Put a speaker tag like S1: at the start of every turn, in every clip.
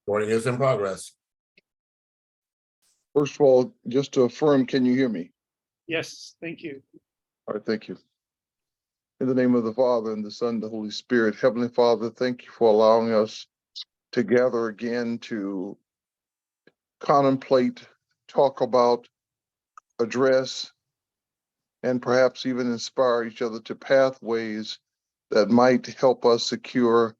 S1: Recording is in progress.
S2: First of all, just to affirm, can you hear me?
S3: Yes, thank you.
S2: All right, thank you. In the name of the Father, and the Son, and the Holy Spirit, Heavenly Father, thank you for allowing us to gather again to contemplate, talk about, address, and perhaps even inspire each other to pathways that might help us secure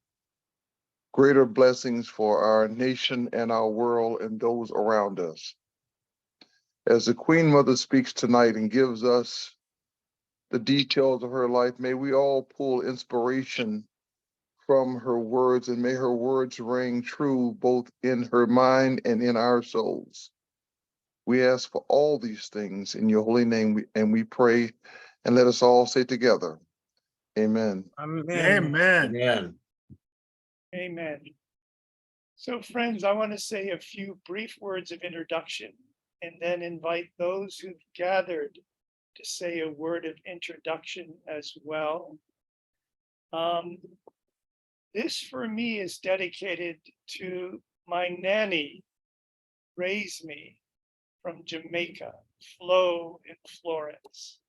S2: greater blessings for our nation and our world and those around us. As the Queen Mother speaks tonight and gives us the details of her life, may we all pull inspiration from her words, and may her words ring true both in her mind and in our souls. We ask for all these things in your holy name, and we pray, and let us all say together, amen.
S4: Amen.
S1: Amen.
S3: Amen. So friends, I want to say a few brief words of introduction and then invite those who've gathered to say a word of introduction as well. This for me is dedicated to my nanny, raised me from Jamaica, Flo in Florence.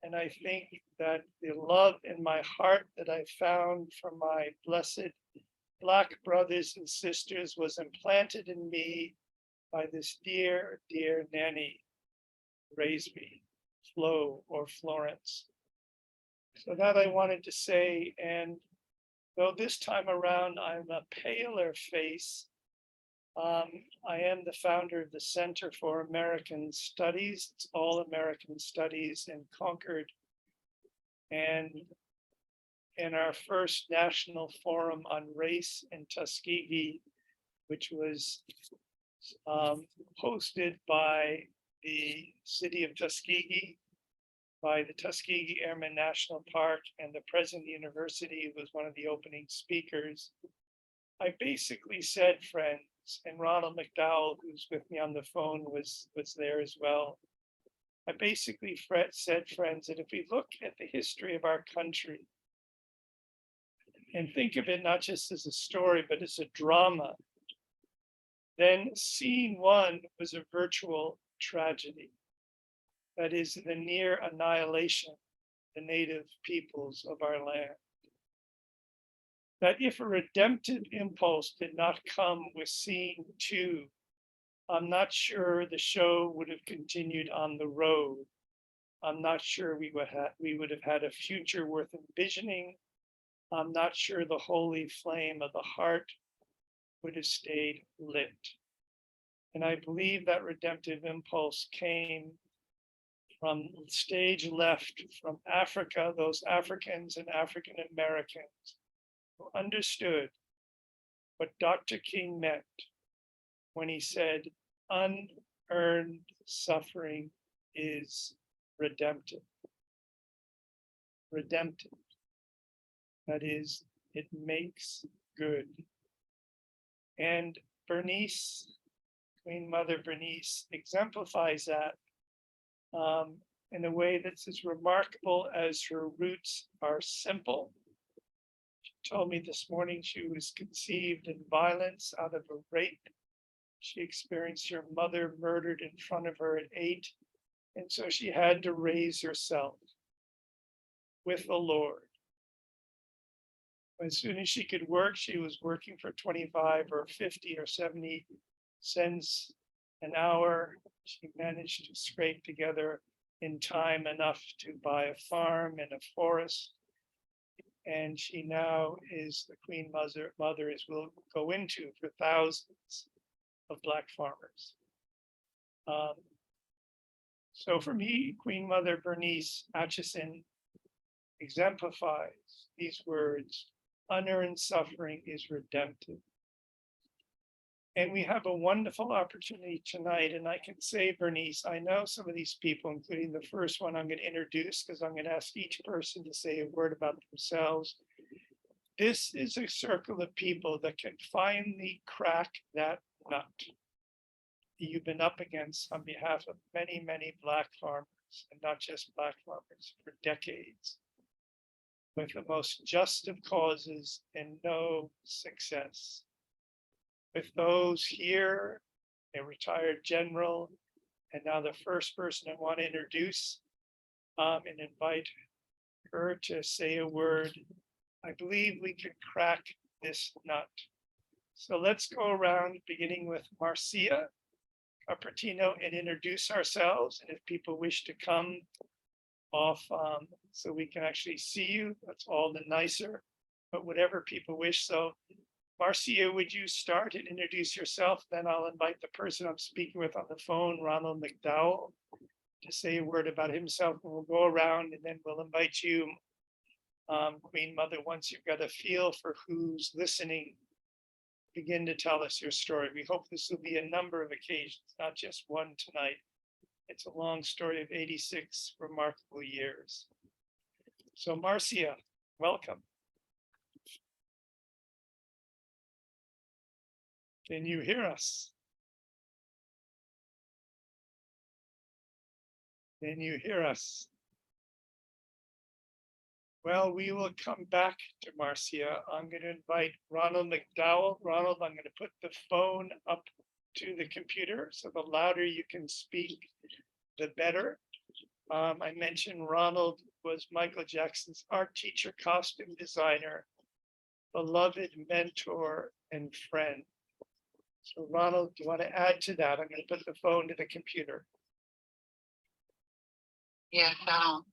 S3: And I think that the love in my heart that I found from my blessed Black brothers and sisters was implanted in me by this dear, dear nanny, raised me, Flo or Florence. So that I wanted to say, and though this time around I'm a paler face, I am the founder of the Center for American Studies. It's all American Studies in Concord. And in our first national forum on race in Tuskegee, which was hosted by the city of Tuskegee, by the Tuskegee Airmen National Park, and the president of the university was one of the opening speakers. I basically said, friends, and Ronald McDowell, who's with me on the phone, was there as well. I basically said, friends, that if we look at the history of our country and think of it not just as a story, but as a drama, then scene one was a virtual tragedy. That is the near annihilation of the native peoples of our land. That if a redemptive impulse did not come with scene two, I'm not sure the show would have continued on the road. I'm not sure we would have had a future worth envisioning. I'm not sure the holy flame of the heart would have stayed lit. And I believe that redemptive impulse came from stage left, from Africa, those Africans and African Americans who understood what Dr. King meant when he said, unearned suffering is redemptive. Redemptive. That is, it makes good. And Bernice, Queen Mother Bernice, exemplifies that in a way that's as remarkable as her roots are simple. She told me this morning she was conceived in violence out of a rape. She experienced her mother murdered in front of her at 8, and so she had to raise herself with the Lord. As soon as she could work, she was working for 25 or 50 or 70 cents an hour. She managed to scrape together in time enough to buy a farm and a forest. And she now is the Queen Mother, as we'll go into, for thousands of Black farmers. So for me, Queen Mother Bernice Atchinson exemplifies these words, unearned suffering is redemptive. And we have a wonderful opportunity tonight. And I can say, Bernice, I know some of these people, including the first one I'm going to introduce, because I'm going to ask each person to say a word about themselves. This is a circle of people that can finally crack that nut you've been up against on behalf of many, many Black farmers, and not just Black farmers, for decades, with the most just of causes and no success. with those here, a retired general, and now the first person I want to introduce and invite her to say a word. I believe we can crack this nut. So let's go around, beginning with Marcia Capertino, and introduce ourselves. And if people wish to come off so we can actually see you, that's all the nicer, but whatever people wish. So Marcia, would you start and introduce yourself? Then I'll invite the person I'm speaking with on the phone, Ronald McDowell, to say a word about himself, and we'll go around, and then we'll invite you, Queen Mother, once you've got a feel for who's listening, begin to tell us your story. We hope this will be a number of occasions, not just one tonight. It's a long story of 86 remarkable years. So Marcia, welcome. Can you hear us? Can you hear us? Well, we will come back to Marcia. I'm going to invite Ronald McDowell. Ronald, I'm going to put the phone up to the computer, so the louder you can speak, the better. I mentioned Ronald was Michael Jackson's art teacher, costume designer, beloved mentor, and friend. So Ronald, do you want to add to that? I'm going to put the phone to the computer.
S1: Yes, I don't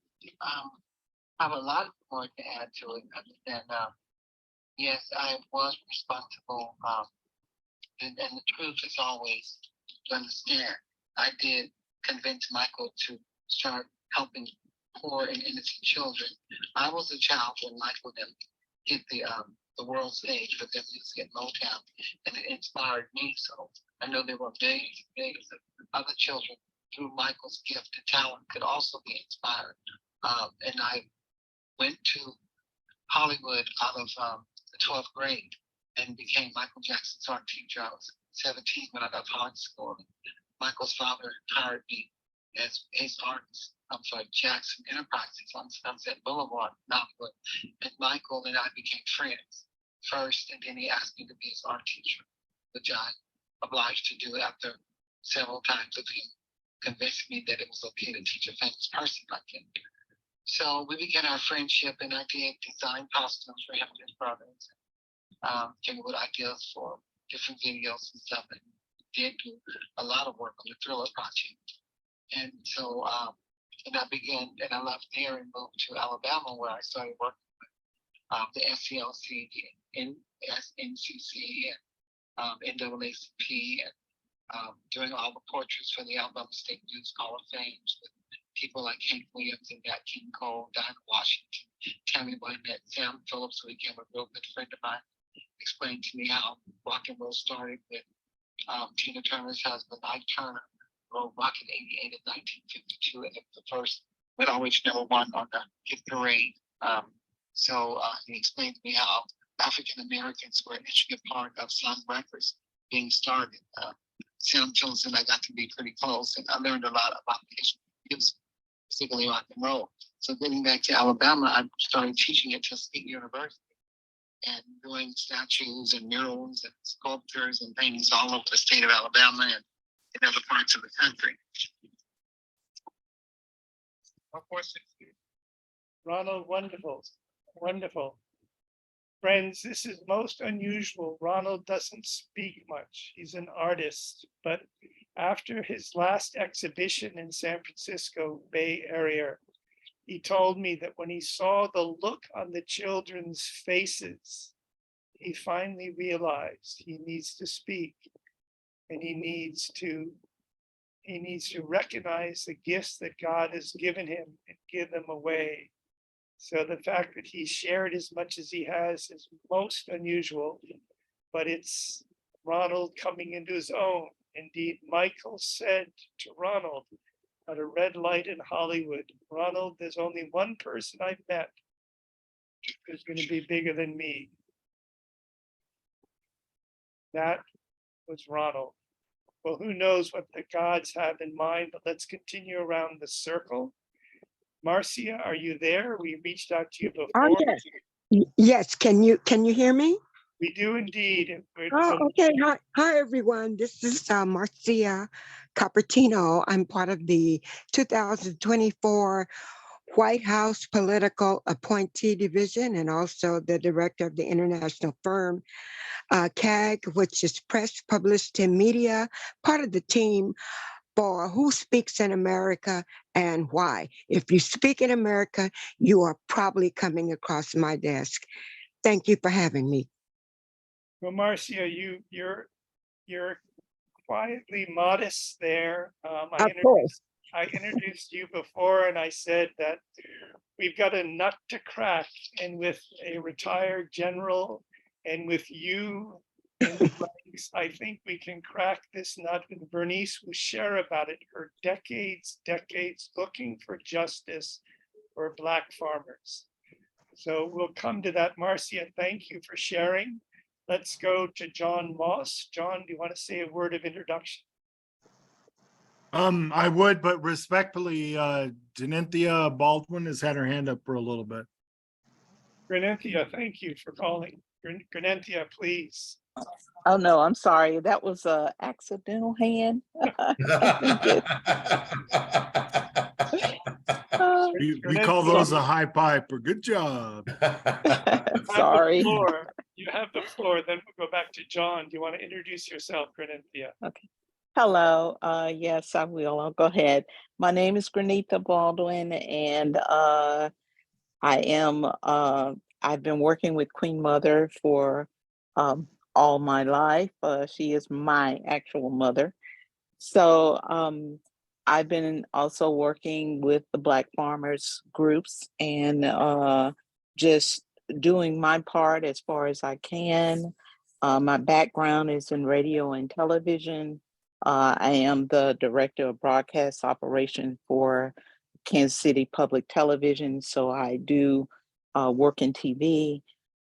S1: have a lot more to add to it other than, yes, I was responsible, and the truth is always to understand. I did convince Michael to start helping poor and innocent children. I was a child when Michael then hit the world stage with their music at Motown, and it inspired me. So I know there were millions and millions of other children through Michael's gift and talent could also be inspired. And I went to Hollywood out of the 12th grade and became Michael Jackson's art teacher. I was 17 when I got to high school. Michael's father hired me as his artist. I'm sorry, Jackson Enterprises on Sunset Boulevard, Hollywood. And Michael and I became friends first, and then he asked me to be his art teacher, which I obliged to do after several times of him convinced me that it was okay to teach a famous person like him. So we began our friendship, and I did design costumes for him and his brothers, came up with ideas for different videos and stuff, and did do a lot of work on the Thriller project. And so, and I left there and moved to Alabama, where I started working with the SCLC, the NCC, and NAACP, and doing all the portraits for the Alabama State News Hall of Fame with people like Hank Williams and Nat King Cole, Dinah Washington, Tammy Wynette, Sam Phillips, who became a real good friend of mine, explained to me how rock and roll started with Tina Turner's husband, Ike Turner, wrote Rock in 88 in 1952, and it was the first, but always #1 on the hit parade. So he explained to me how African Americans were an intricate part of Sun Records being started. Sam Phillips and I got to be pretty close, and I learned a lot about music, particularly rock and roll. So getting back to Alabama, I started teaching at Tuskegee University and doing statues and murals and sculptures and paintings all over the state of Alabama and in other parts of the country. Of course,
S3: Ronald, wonderful, wonderful. Friends, this is most unusual. Ronald doesn't speak much. He's an artist, but after his last exhibition in San Francisco Bay Area, he told me that when he saw the look on the children's faces, he finally realized he needs to speak, and he needs to recognize the gifts that God has given him and give them away. So the fact that he shared as much as he has is most unusual, but it's Ronald coming into his own. Indeed, Michael said to Ronald at a red light in Hollywood, Ronald, there's only one person I've met who's going to be bigger than me. That was Ronald. Well, who knows what the gods have in mind, but let's continue around the circle. Marcia, are you there? We reached out to you before.
S4: Oh, yes. Yes, can you hear me?
S3: We do indeed.
S4: Oh, okay. Hi, everyone. This is Marcia Capertino. I'm part of the 2024 White House Political Appointee Division and also the director of the international firm CAG, which is Press, Publicity, and Media, part of the team for Who Speaks in America and Why. If you speak in America, you are probably coming across my desk. Thank you for having me.
S3: Well, Marcia, you're quietly modest there.
S4: Of course.
S3: I introduced you before and I said that we've got a nut to crack, and with a retired general and with you in the ranks, I think we can crack this nut, and Bernice will share about it, her decades looking for justice for Black farmers. So we'll come to that. Marcia, thank you for sharing. Let's go to John Moss. John, do you want to say a word of introduction?
S5: I would, but respectfully, Janenthia Baldwin has had her hand up for a little bit.
S3: Granenthia, thank you for calling. Granenthia, please.
S6: Oh, no, I'm sorry. That was a accidental hand.
S5: We call those a high piper. Good job.
S6: Sorry.
S3: You have the floor. Then we'll go back to John. Do you want to introduce yourself, Granenthia?
S6: Okay. Hello. Yes, I will. I'll go ahead. My name is Granitha Baldwin, and I've been working with Queenmother for all my life. She is my actual mother. So I've been also working with the Black farmers groups and just doing my part as far as I can. My background is in radio and television. I am the director of broadcast operation for Kansas City Public Television. So I do work in TV,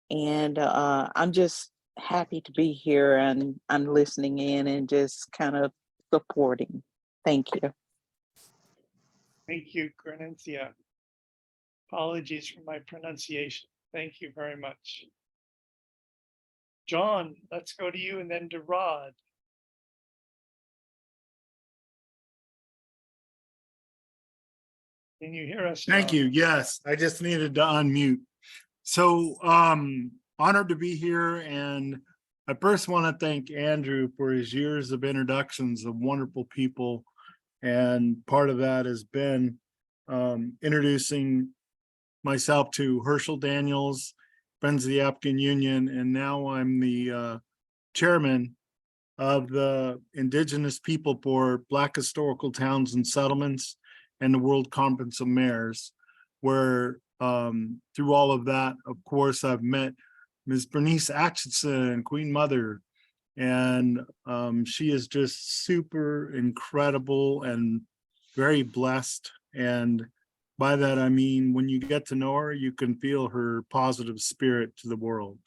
S6: and I'm just happy to be here, and I'm listening in and just kind of supporting. Thank you.
S3: Thank you, Granenthia. Apologies for my pronunciation. Thank you very much. John, let's go to you and then to Rod. Can you hear us now?
S5: Thank you. Yes, I just needed to unmute. So honored to be here, and I first want to thank Andrew for his years of introductions of wonderful people, and part of that has been introducing myself to Herschel Daniels, Friends of the African Union, and now I'm the chairman of the Indigenous People for Black Historical Towns and Settlements and the World Conference of Mayors, where through all of that, of course, I've met Ms. Bernice Atchinson, Queenmother, and she is just super incredible and very blessed. And by that, I mean, when you get to know her, you can feel her positive spirit to the world.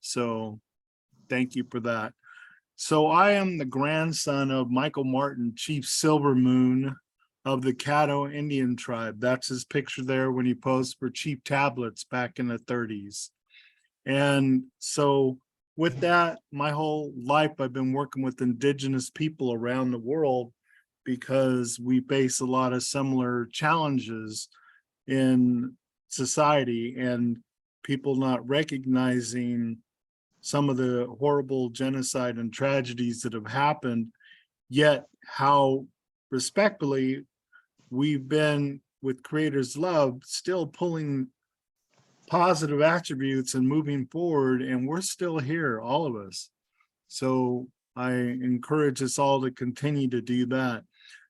S5: So thank you for that. So I am the grandson of Michael Martin, Chief Silver Moon of the Caddo Indian tribe. That's his picture there when he posed for Chief Tablets back in the 30s. And so with that, my whole life, I've been working with Indigenous people around the world because we face a lot of similar challenges in society and people not recognizing some of the horrible genocide and tragedies that have happened, yet how respectfully we've been, with Creator's love, still pulling positive attributes and moving forward, and we're still here, all of us. So I encourage us all to continue to do that.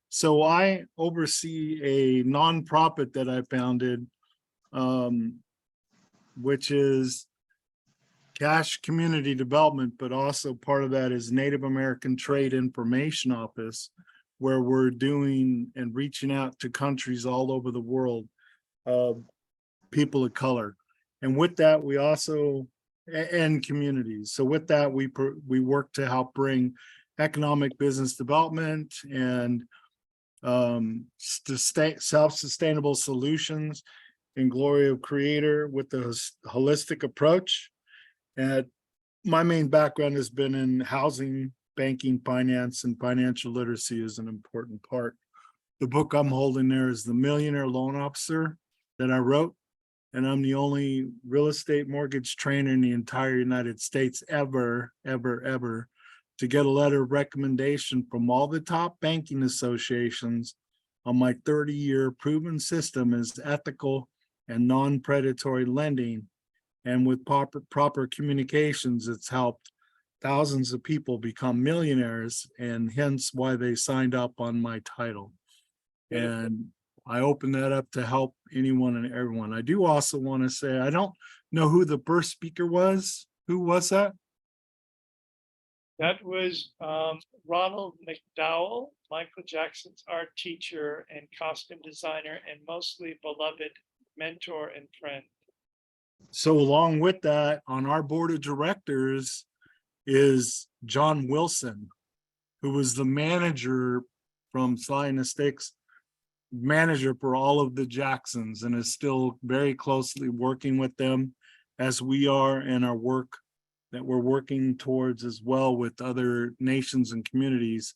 S5: So I oversee a nonprofit that I founded, which is CASC Community Development, but also part of that is Native American Trade Information Office, where we're doing and reaching out to countries all over the world, people of color. And with that, we also, and communities. So with that, we work to help bring economic business development and self-sustainable solutions in glory of Creator with the holistic approach. And my main background has been in housing, banking, finance, and financial literacy is an important part. The book I'm holding there is The Millionaire Loan Officer that I wrote. And I'm the only real estate mortgage trainer in the entire United States ever to get a letter of recommendation from all the top banking associations on my 30-year proven system is ethical and non-predatory lending. And with proper communications, it's helped thousands of people become millionaires, and hence why they signed up on my title. And I open that up to help anyone and everyone. I do also want to say, I don't know who the first speaker was. Who was that?
S3: That was Ronald McDowell, Michael Jackson's art teacher and costume designer, and mostly beloved mentor and friend.
S5: So along with that, on our board of directors is John Wilson, who was the manager from Sly and the Sticks, manager for all of the Jacksons, and is still very closely working with them as we are in our work that we're working towards as well with other nations and communities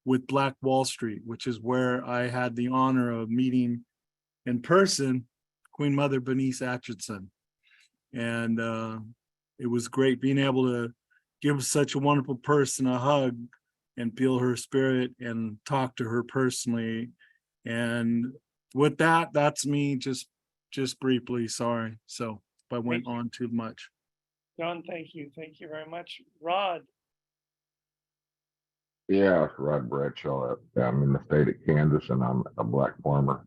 S5: with Black Wall Street, which is where I had the honor of meeting in person Queenmother Bernice Atchinson. And it was great being able to give such a wonderful person a hug and feel her spirit and talk to her personally. And with that, that's me just briefly, sorry. So if I went on too much.
S3: John, thank you. Thank you very much. Rod,
S7: Yeah, Rod Bradshaw. I'm in the state of Kansas, and I'm a Black farmer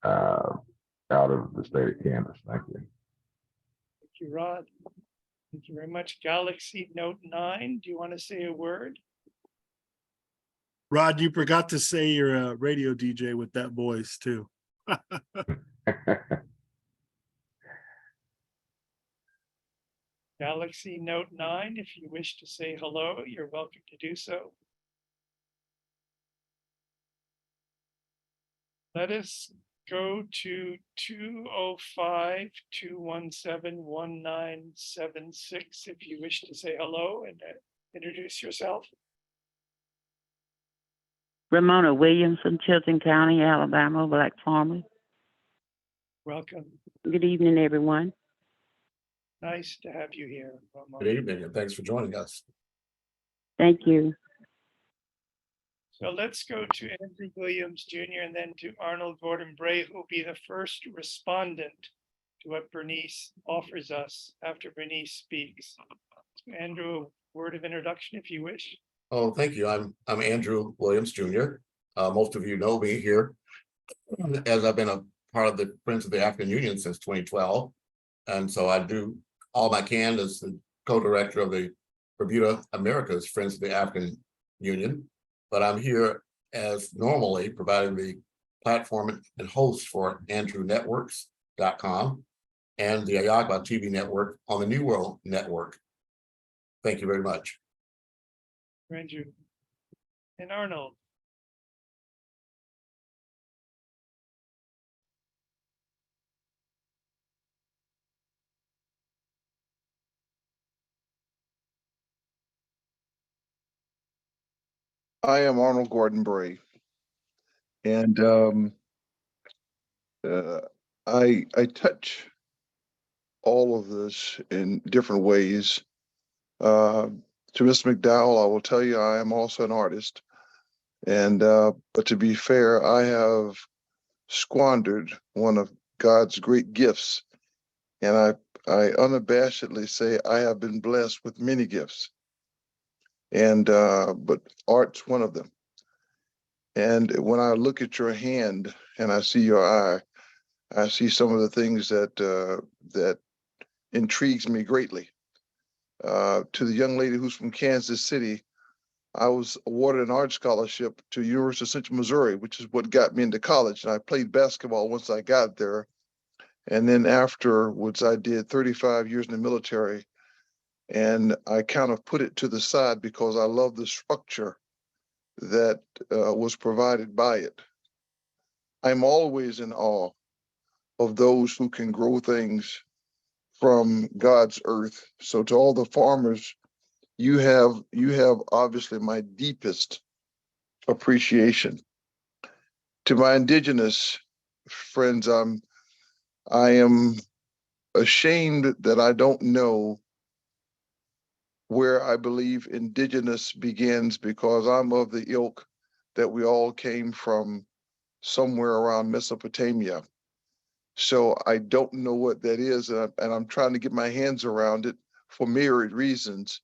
S7: out of the state of Kansas. Thank you.
S3: thank you, Rod. Thank you very much. Galaxy Note 9, do you want to say a word?
S5: Rod, you forgot to say you're a radio DJ with that voice too.
S3: Galaxy Note 9, if you wish to say hello, you're welcome to do so. Let us go to 205-217-1976 if you wish to say hello and introduce yourself.
S8: Ramona Williams from Chilton County, Alabama, Black farmer.
S3: Welcome.
S8: Good evening, everyone.
S3: Nice to have you here, Ramona.
S9: Good evening, and thanks for joining us.
S8: Thank you.
S3: So let's go to Andrew Williams Jr. and then to Arnold Gordon Bray, who will be the first respondent to what Bernice offers us after Bernice speaks. So Andrew, a word of introduction, if you wish.
S9: Oh, thank you. I'm Andrew Williams Jr. Most of you know me here, as I've been a part of the Friends of the African Union since 2012. And so I do all I can as the co-director of the Bermuda Americas Friends of the African Union. But I'm here as normally providing the platform and host for AndrewNetworks.com and the AHIABGA-TV network on the New World Network. Thank you very much.
S3: Andrew. And Arnold.
S2: I am Arnold Gordon Bray, and I touch all of this in different ways. To Mr. McDowell, I will tell you I am also an artist, and but to be fair, I have squandered one of God's great gifts, and I unabashedly say I have been blessed with many gifts. And but art's one of them. And when I look at your hand and I see your eye, I see some of the things that that intrigues me greatly. To the young lady who's from Kansas City, I was awarded an art scholarship to University of Central Missouri, which is what got me into college. And I played basketball once I got there. And then afterwards, I did 35 years in the military. And I kind of put it to the side because I love the structure that was provided by it. I'm always in awe of those who can grow things from God's earth. So to all the farmers, you have obviously my deepest appreciation. To my indigenous friends, I am ashamed that I don't know where I believe indigenous begins, because I'm of the ilk that we all came from somewhere around Mesopotamia. So I don't know what that is, and I'm trying to get my hands around it for myriad reasons.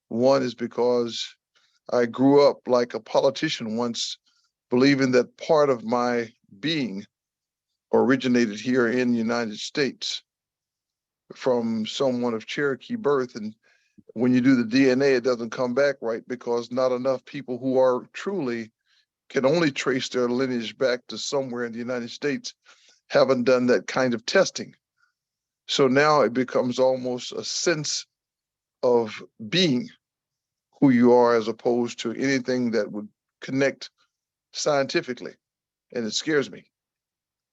S2: One is because I grew up like a politician once, believing that part of my being originated here in the United States from someone of Cherokee birth. And when you do the DNA, it doesn't come back right, because not enough people who are truly can only trace their lineage back to somewhere in the United States haven't done that kind of testing. So now it becomes almost a sense of being who you are, as opposed to anything that would connect scientifically. And it scares me.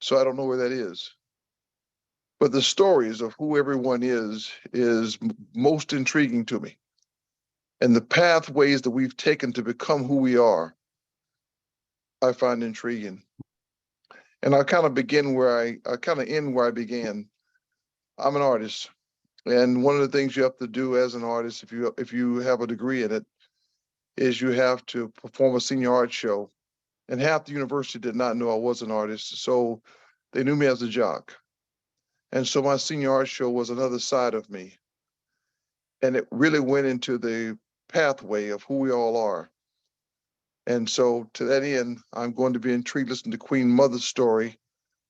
S2: So I don't know where that is. But the stories of who everyone is most intriguing to me. And the pathways that we've taken to become who we are, I find intriguing. And I kind of begin where I kind of end where I began. I'm an artist. And one of the things you have to do as an artist, if you have a degree in it, is you have to perform a senior art show. And half the university did not know I was an artist, so they knew me as a jock. And so my senior art show was another side of me. And it really went into the pathway of who we all are. And so to that end, I'm going to be intrigued listening to Queen Mother's story,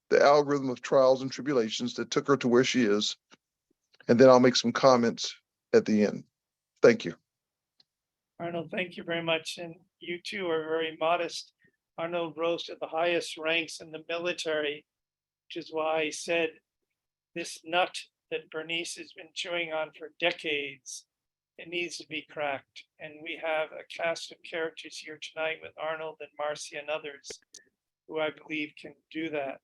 S2: the algorithm of trials and tribulations that took her to where she is. And then I'll make some comments at the end. Thank you.
S3: Arnold, thank you very much. And you too are very modest. Arnold rose to the highest ranks in the military, which is why I said this nut that Bernice has been chewing on for decades, it needs to be cracked. And we have a cast of characters here tonight with Arnold and Marcia and others who I believe can do that.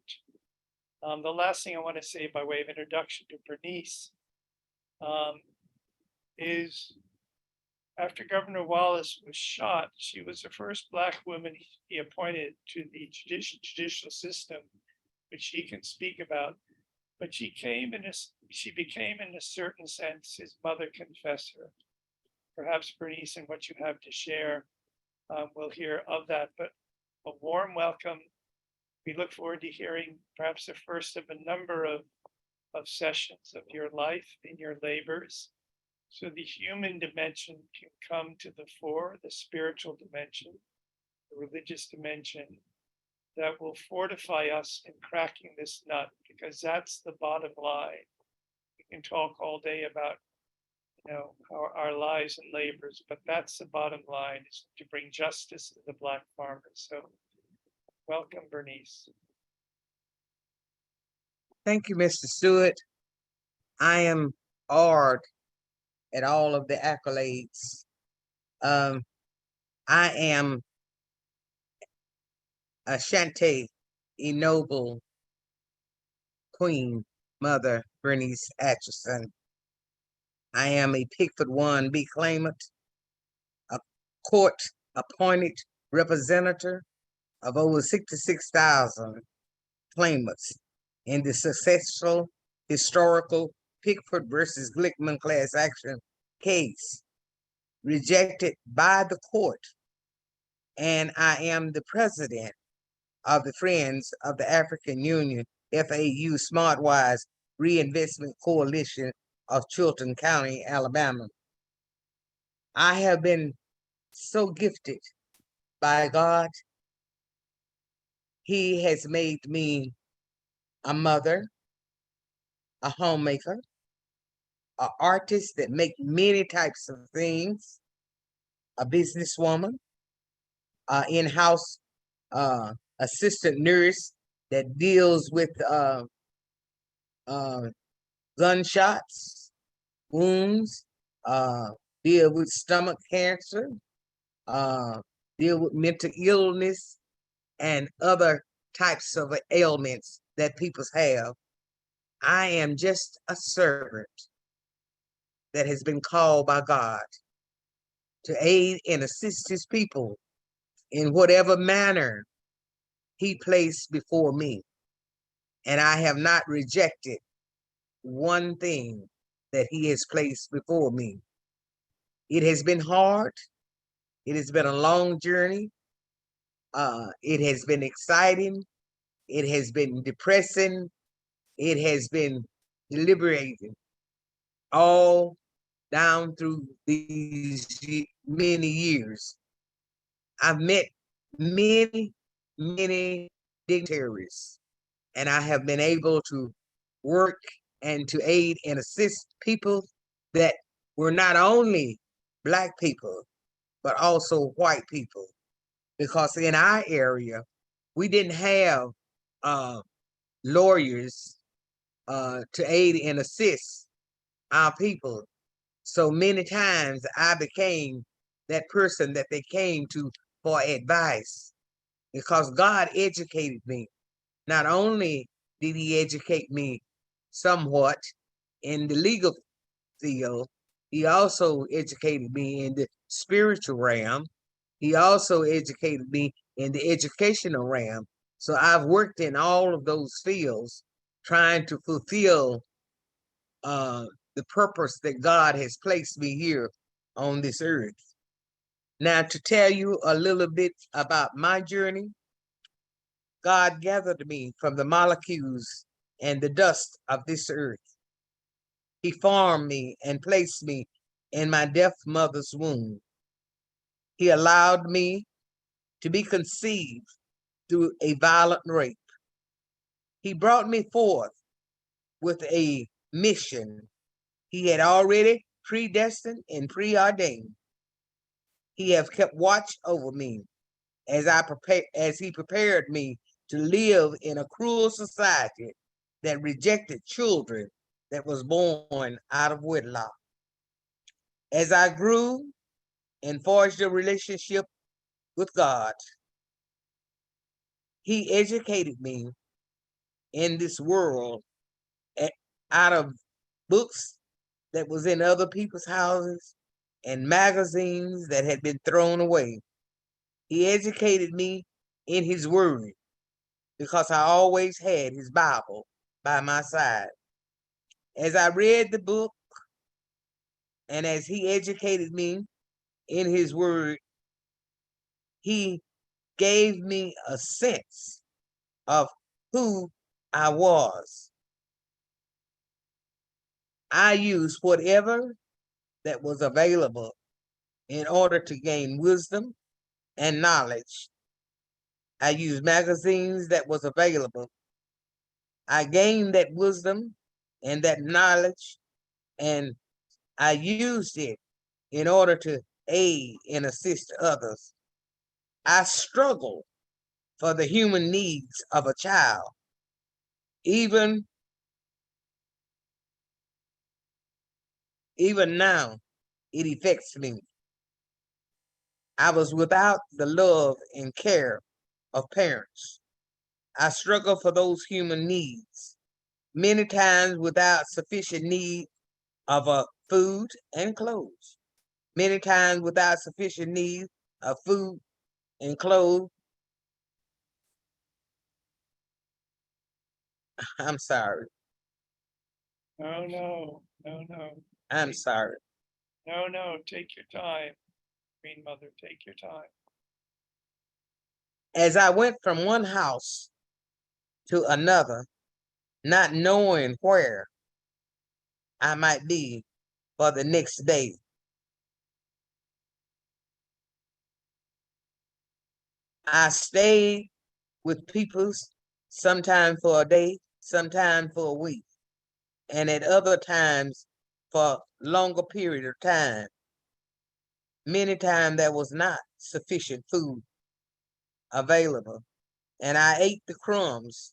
S3: The last thing I want to say by way of introduction to Bernice is after Governor Wallace was shot, she was the first Black woman he appointed to the judicial system, which she can speak about. But she became, in a certain sense, his mother confessor. Perhaps Bernice, and what you have to share, we'll hear of that. But a warm welcome. We look forward to hearing perhaps the first of a number of sessions of your life and your labors. So the human dimension can come to the fore, the spiritual dimension, the religious dimension, that will fortify us in cracking this nut, because that's the bottom line. We can talk all day about, our lives and labors, but that's the bottom line, is to bring justice to the Black farmers. So welcome, Bernice.
S10: Thank you, Mr. Stewart. I am awed at all of the accolades. I am Ashanti Ennoble Queen Mother Bernice Atchinson. I am a Pickford 1B claimant, a court-appointed representative of over 66,000 claimants in the successful historical Pickford versus Glickman class action case, rejected by the court. And I am the president of the Friends of the African Union, FAU SmartWise Reinvestment Coalition of Chilton County, Alabama. I have been so gifted by God. He has made me a mother, a homemaker, an artist that make many types of things, a businesswoman, in-house assistant nurse that deals with gunshots, wounds, deal with stomach cancer, deal with mental illness and other types of ailments that people have. I am just a servant that has been called by God to aid and assist his people in whatever manner he placed before me. And I have not rejected one thing that he has placed before me. It has been hard. It has been a long journey. It has been exciting. It has been depressing. It has been deliberating all down through these many years. I've met many, many dignitaries, and I have been able to work and to aid and assist people that were not only Black people, but also white people. Because in our area, we didn't have lawyers to aid and assist our people. So many times I became that person that they came to for advice, because God educated me. Not only did he educate me somewhat in the legal field, he also educated me in the spiritual realm. He also educated me in the educational realm. So I've worked in all of those fields trying to fulfill the purpose that God has placed me here on this earth. Now, to tell you a little bit about my journey, God gathered me from the molecules and the dust of this earth. He formed me and placed me in my deaf mother's womb. He allowed me to be conceived through a violent rape. He brought me forth with a mission he had already predestined and preordained. He has kept watch over me as he prepared me to live in a cruel society that rejected children that was born out of wedlock. As I grew and forged a relationship with God, he educated me in this world out of books that was in other people's houses and magazines that had been thrown away. He educated me in his word because I always had his Bible by my side. As I read the book and as he educated me in his word, he gave me a sense of who I was. I used whatever that was available in order to gain wisdom and knowledge. I used magazines that was available. I gained that wisdom and that knowledge, and I used it in order to aid and assist others. I struggle for the human needs of a child. Even now, it affects me. I was without the love and care of parents. I struggle for those human needs, many times without sufficient need of food and clothes. Many times without sufficient need of food and clothes. I'm sorry.
S3: No.
S10: I'm sorry.
S3: No, take your time. Queen Mother, take your time.
S10: As I went from one house to another, not knowing where I might be for the next day, I stayed with people, sometimes for a day, sometimes for a week, and at other times for longer period of time. Many times there was not sufficient food available, and I ate the crumbs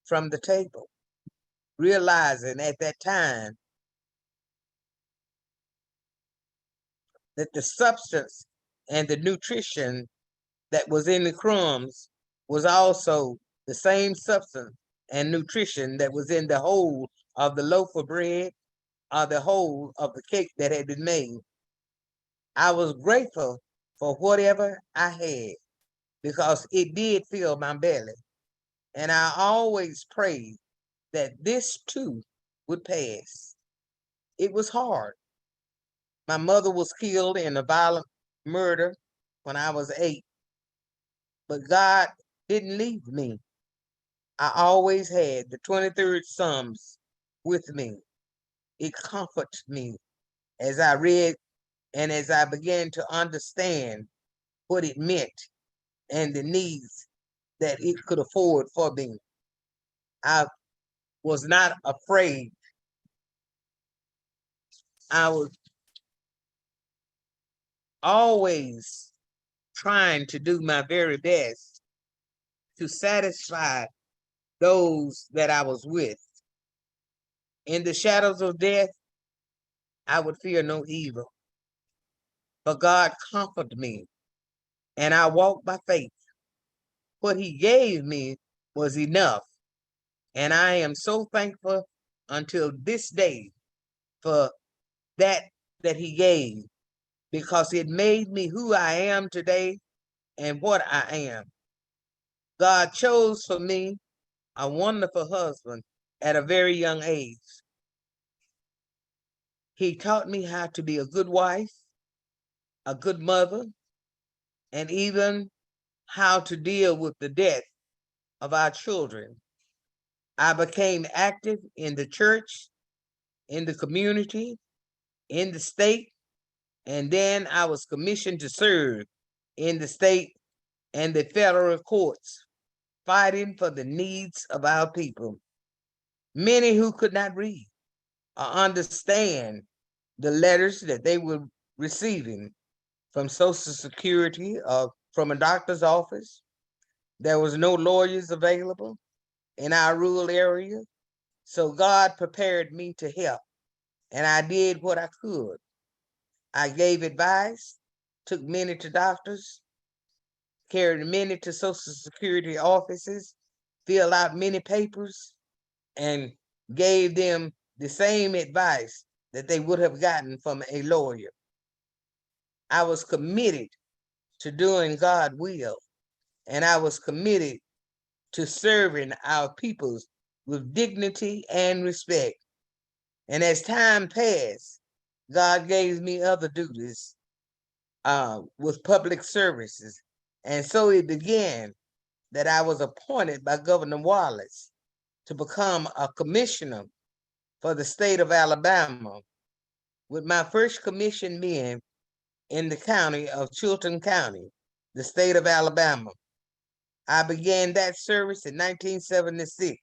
S10: from the table, realizing at that time that the substance and the nutrition that was in the crumbs was also the same substance and nutrition that was in the whole of the loaf of bread or the whole of the cake that had been made. I was grateful for whatever I had because it did fill my belly. And I always prayed that this too would pass. It was hard. My mother was killed in a violent murder when I was 8, but God didn't leave me. I always had the 23rd Psalms with me. It comforts me as I read and as I began to understand what it meant and the needs that it could afford for me. I was not afraid. I was always trying to do my very best to satisfy those that I was with. In the shadows of death, I would fear no evil. But God comforted me, and I walked by faith. What He gave me was enough, and I am so thankful until this day for that He gave, because it made me who I am today and what I am. God chose for me a wonderful husband at a very young age. He taught me how to be a good wife, a good mother, and even how to deal with the death of our children. I became active in the church, in the community, in the state, and then I was commissioned to serve in the state and the federal courts, fighting for the needs of our people. Many who could not read or understand the letters that they were receiving from Social Security or from a doctor's office. There was no lawyers available in our rural area. So God prepared me to help, and I did what I could. I gave advice, took many to doctors, carried many to Social Security offices, filled out many papers, and gave them the same advice that they would have gotten from a lawyer. I was committed to doing God's will, and I was committed to serving our peoples with dignity and respect. And as time passed, God gave me other duties with public services. And so it began that I was appointed by Governor Wallace to become a commissioner for the state of Alabama, with my first commission being in the county of Chilton County, the state of Alabama. I began that service in 1976,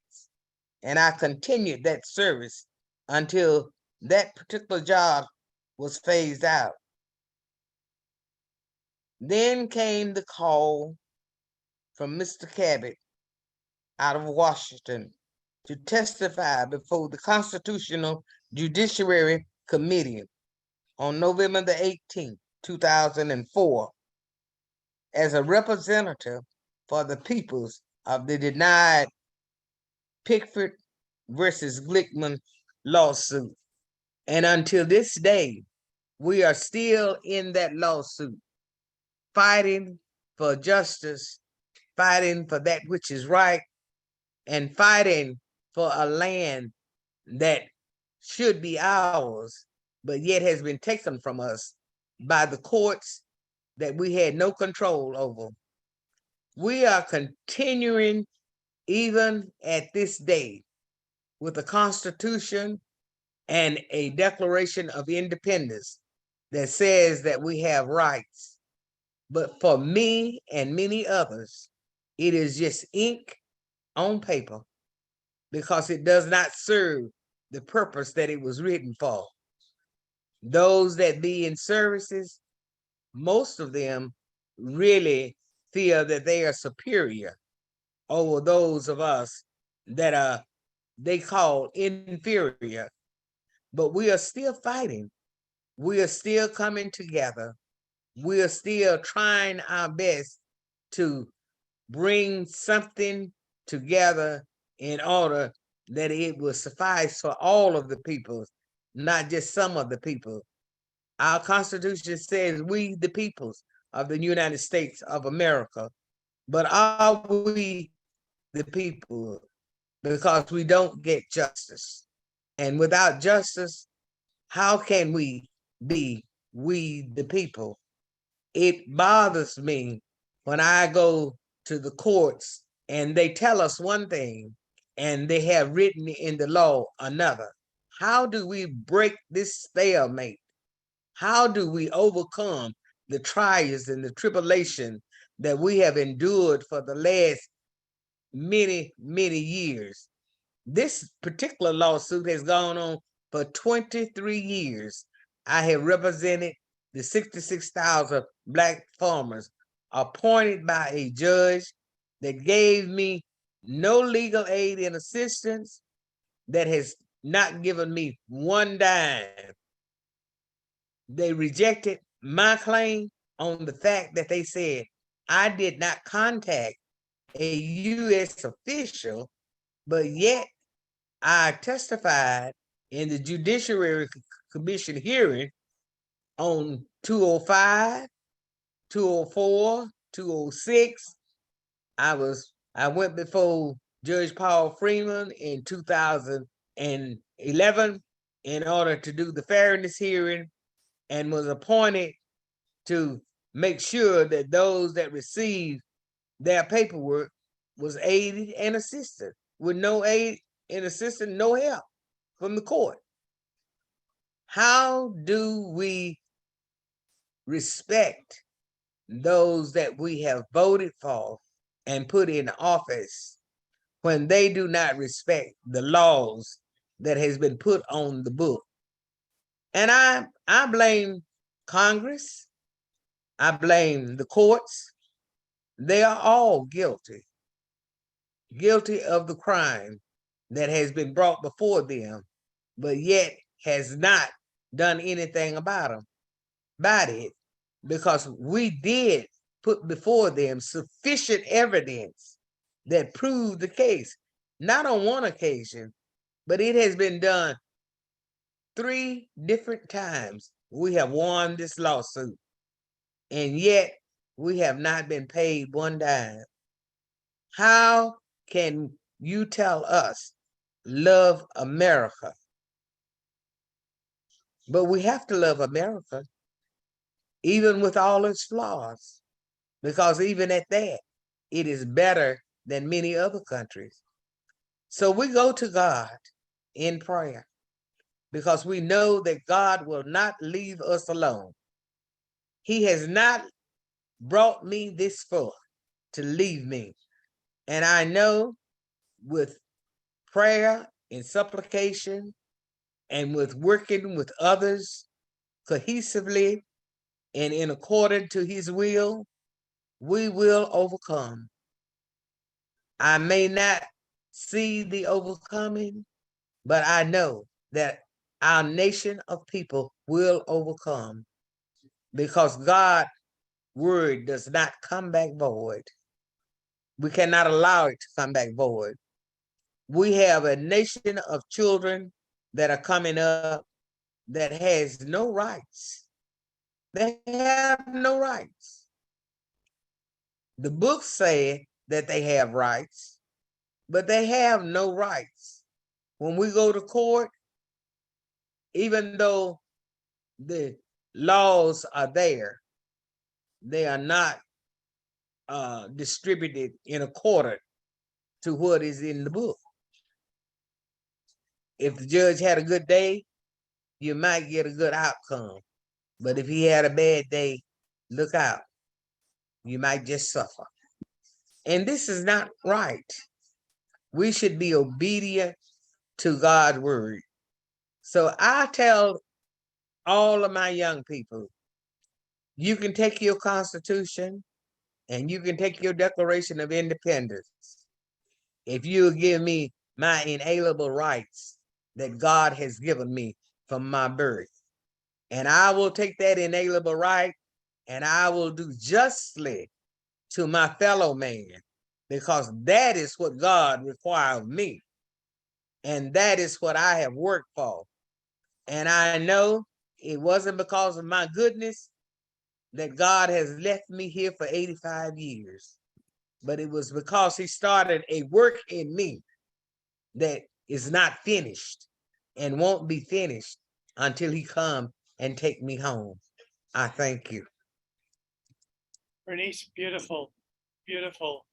S10: and I continued that service until that particular job was phased out. Then came the call from Mr. Cabot out of Washington to testify before the Constitutional Judiciary Committee on November the 18th, 2004, as a representative for the peoples of the denied Pickford versus Glickman lawsuit. And until this day, we are still in that lawsuit, fighting for justice, fighting for that which is right, and fighting for a land that should be ours, but yet has been taken from us by the courts that we had no control over. We are continuing even at this day with a Constitution and a Declaration of Independence that says that we have rights. But for me and many others, it is just ink on paper, because it does not serve the purpose that it was written for. Those that be in services, most of them really feel that they are superior over those of us that are, they call inferior. But we are still fighting. We are still coming together. We are still trying our best to bring something together in order that it will suffice for all of the people, not just some of the people. Our Constitution says we the peoples of the United States of America, but are we the people? Because we don't get justice. And without justice, how can we be we the people? It bothers me when I go to the courts and they tell us one thing and they have written in the law another. How do we break this stalemate? How do we overcome the trials and the tribulation that we have endured for the last many, many years? This particular lawsuit has gone on for 23 years. I have represented the 66,000 Black farmers appointed by a judge that gave me no legal aid and assistance, that has not given me one dime. They rejected my claim on the fact that they said I did not contact a U.S. official, but yet I testified in the Judiciary Commission hearing on 205, 204, 206. I went before Judge Paul Freeman in 2011 in order to do the fairness hearing, and was appointed to make sure that those that received their paperwork was aided and assisted. With no aid and assistance, no help from the court. How do we respect those that we have voted for and put in office when they do not respect the laws that has been put on the book? And I blame Congress. I blame the courts. They are all guilty of the crime that has been brought before them, but yet has not done anything about it, because we did put before them sufficient evidence that proved the case, not on one occasion, but it has been done 3 different times. We have won this lawsuit, and yet we have not been paid one dime. How can you tell us love America? But we have to love America, even with all its flaws, because even at that, it is better than many other countries. So we go to God in prayer, because we know that God will not leave us alone. He has not brought me this far to leave me. And I know with prayer and supplication and with working with others cohesively and in accordance to his will, we will overcome. I may not see the overcoming, but I know that our nation of people will overcome, because God's word does not come back void. We cannot allow it to come back void. We have a nation of children that are coming up that has no rights. They have no rights. The books say that they have rights, but they have no rights. When we go to court, even though the laws are there, they are not distributed in accordance to what is in the book. If the judge had a good day, you might get a good outcome. But if he had a bad day, look out. You might just suffer. And this is not right. We should be obedient to God's word. So I tell all of my young people, you can take your Constitution and you can take your Declaration of Independence if you give me my inalienable rights that God has given me from my birth. And I will take that inalienable right and I will do justly to my fellow man. because that is what God requires of me. And that is what I have worked for. And I know it wasn't because of my goodness that God has left me here for 85 years, but it was because he started a work in me that is not finished and won't be finished until he come and take me home. I thank you.
S3: Bernice, beautiful, beautiful.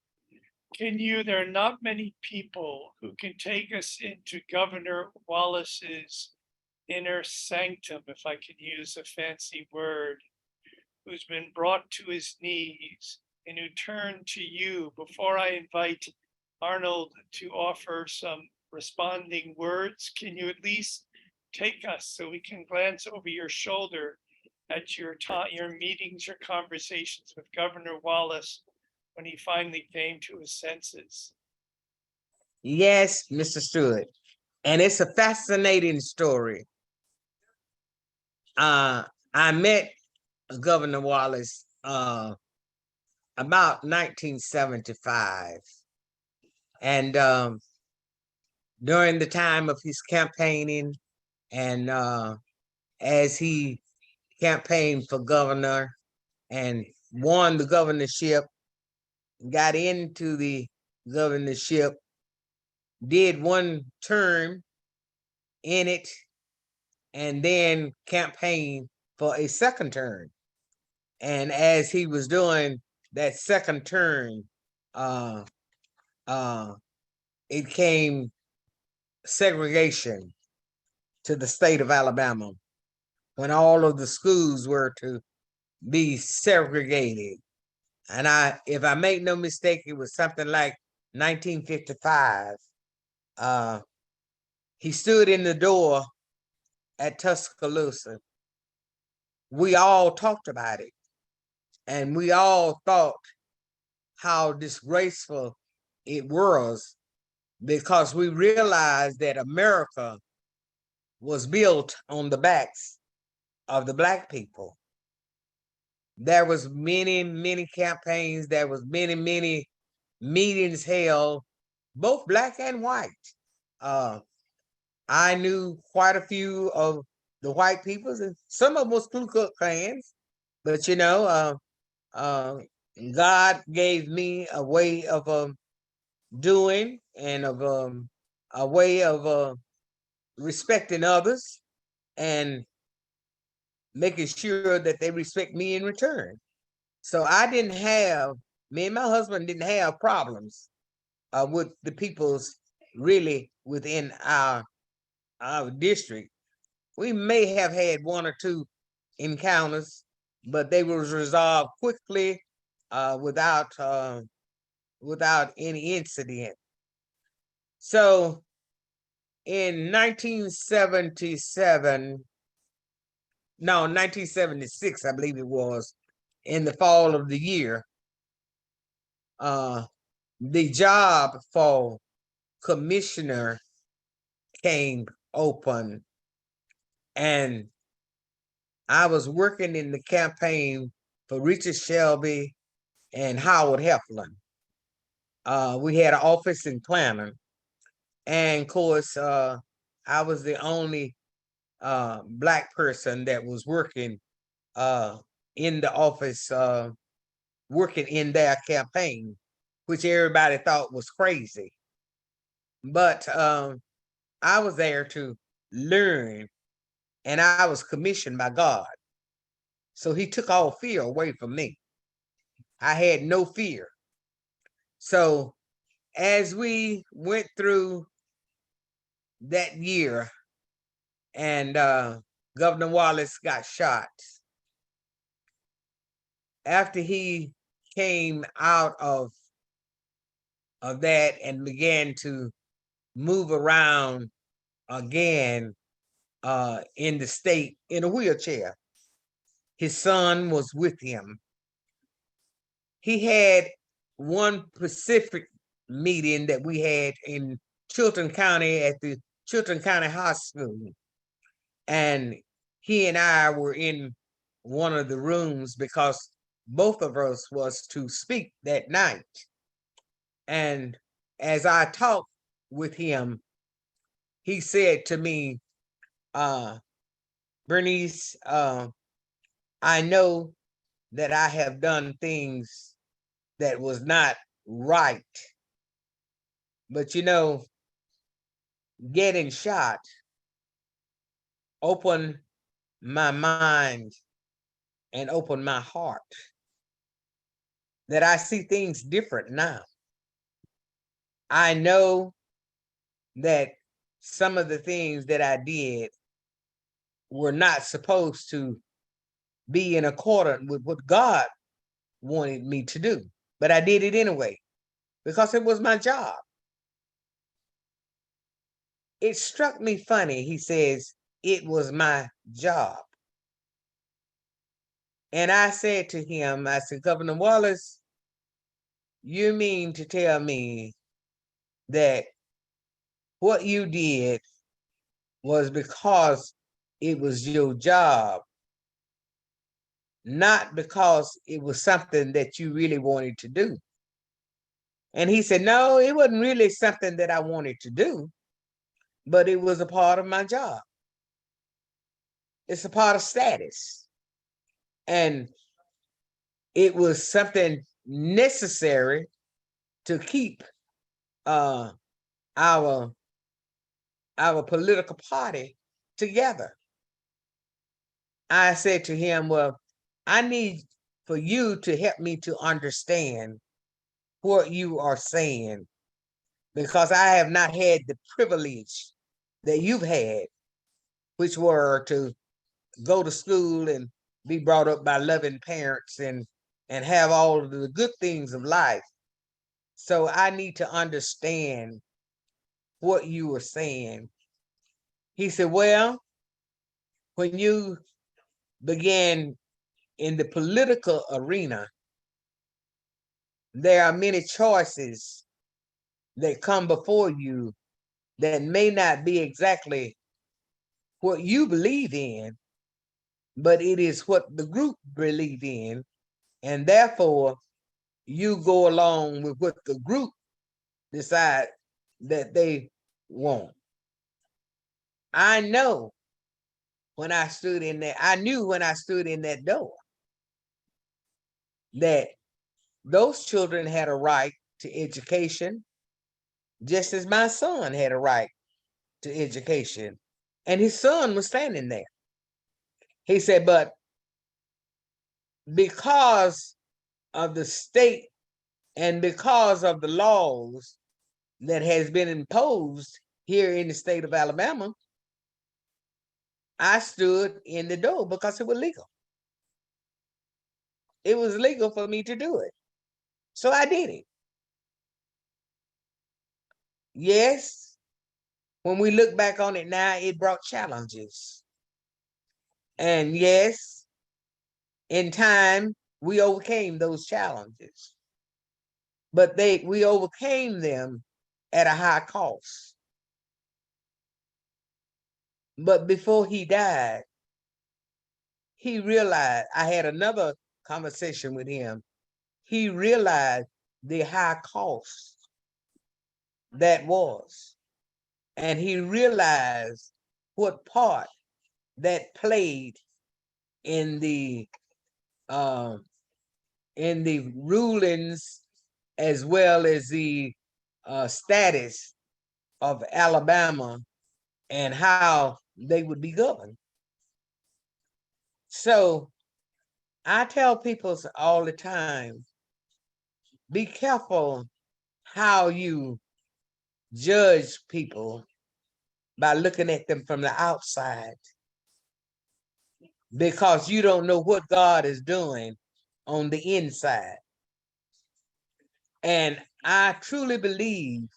S3: There are not many people who can take us into Governor Wallace's inner sanctum, if I can use a fancy word, who's been brought to his knees and who turned to you. Before I invite Arnold to offer some responding words, can you at least take us so we can glance over your shoulder at your meetings, your conversations with Governor Wallace when he finally came to his senses?
S10: Yes, Mr. Stewart. And it's a fascinating story. I met Governor Wallace about 1975. And during the time of his campaigning and as he campaigned for governor and won the governorship, got into the governorship, did one term in it, and then campaigned for a second term. And as he was doing that second term, it came segregation to the state of Alabama when all of the schools were to be segregated. And if I make no mistake, it was something like 1955. He stood in the door at Tuscaloosa. We all talked about it, and we all thought how disgraceful it was, because we realized that America was built on the backs of the Black people. There was many campaigns. There was many meetings held, both Black and white. I knew quite a few of the white peoples, and some of them was Ku Klux Klans. But God gave me a way of doing and of a way of respecting others and making sure that they respect me in return. So me and my husband didn't have problems with the peoples really within our district. We may have had one or two encounters, but they was resolved quickly without any incident. So in 1976, I believe it was, in the fall of the year, the job for commissioner came open, and I was working in the campaign for Richard Shelby and Howard Heflin. We had an office in Clanton, and of course, I was the only Black person that was working in the office, working in their campaign, which everybody thought was crazy. But I was there to learn, and I was commissioned by God. So he took all fear away from me. I had no fear. So as we went through that year and Governor Wallace got shot, after he came out of that and began to move around again in the state in a wheelchair, his son was with him. He had one specific meeting that we had in Chilton County at the Chilton County Hospital. And he and I were in one of the rooms because both of us was to speak that night. And as I talked with him, he said to me, Bernice, I know that I have done things that was not right. But you know, getting shot opened my mind and opened my heart, that I see things different now. I know that some of the things that I did were not supposed to be in accordance with what God wanted me to do, but I did it anyway because it was my job. It struck me funny, he says, it was my job. And I said to him, I said, Governor Wallace, you mean to tell me that what you did was because it was your job, not because it was something that you really wanted to do? And he said, no, it wasn't really something that I wanted to do, but it was a part of my job. It's a part of status. And it was something necessary to keep our political party together. I said to him, well, I need for you to help me to understand what you are saying, because I have not had the privilege that you've had, which were to go to school and be brought up by loving parents and have all of the good things of life. So I need to understand what you were saying. He said, well, when you began in the political arena, there are many choices that come before you that may not be exactly what you believe in, but it is what the group believe in. And therefore, you go along with what the group decide that they want. I know when I stood in there, I knew when I stood in that door that those children had a right to education, just as my son had a right to education. And his son was standing there. He said, but because of the state and because of the laws that has been imposed here in the state of Alabama, I stood in the door because it was legal. It was legal for me to do it. So I did it. Yes, when we look back on it now, it brought challenges. And yes, in time, we overcame those challenges. But we overcame them at a high cost. But before he died, he realized, I had another conversation with him. He realized the high cost that was. And he realized what part that played in the rulings as well as the status of Alabama and how they would be governed. So I tell people all the time, be careful how you judge people by looking at them from the outside, because you don't know what God is doing on the inside. And I truly believe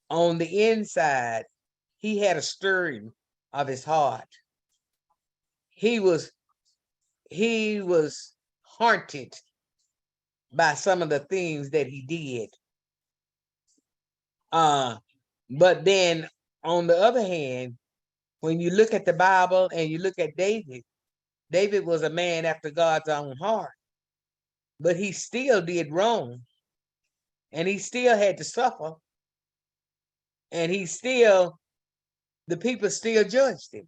S10: on the inside, he had a stirring of his heart. He was haunted by some of the things that he did. But then on the other hand, when you look at the Bible and you look at David, David was a man after God's own heart, but he still did wrong. and he still had to suffer. And the people still judged him.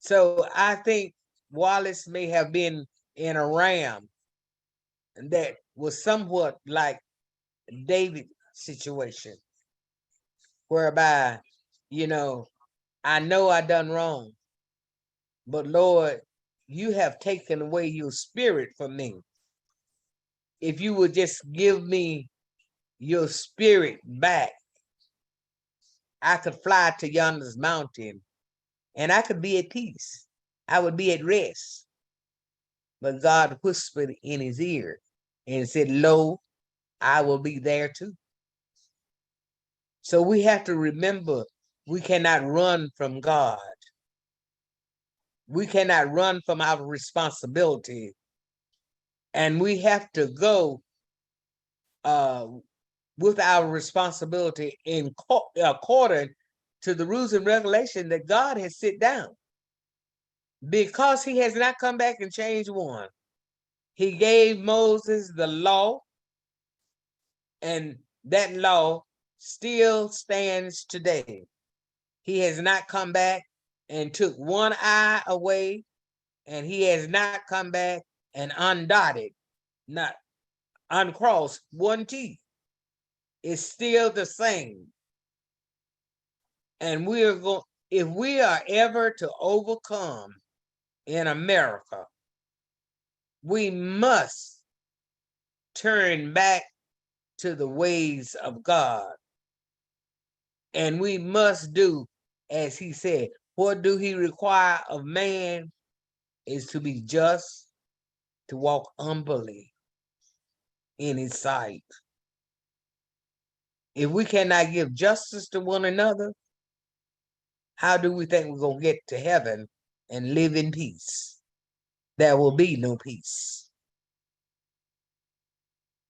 S10: So I think Wallace may have been in a ram that was somewhat like David's situation, whereby, I know I done wrong, but Lord, you have taken away your spirit from me. If you would just give me your spirit back, I could fly to yonder's mountain and I could be at peace. I would be at rest. But God whispered in his ear and said, lo, I will be there too. So we have to remember, we cannot run from God. We cannot run from our responsibility. And we have to go with our responsibility in according to the rules and regulations that God has set down. Because he has not come back and changed one. He gave Moses the law, and that law still stands today. He has not come back and took one eye away, and he has not come back and undotted, not uncrossed one T. It's still the same. And if we are ever to overcome in America, we must turn back to the ways of God. And we must do, as he said, what do he require of man is to be just, to walk humbly in his sight. If we cannot give justice to one another, how do we think we're going to get to heaven and live in peace? There will be no peace.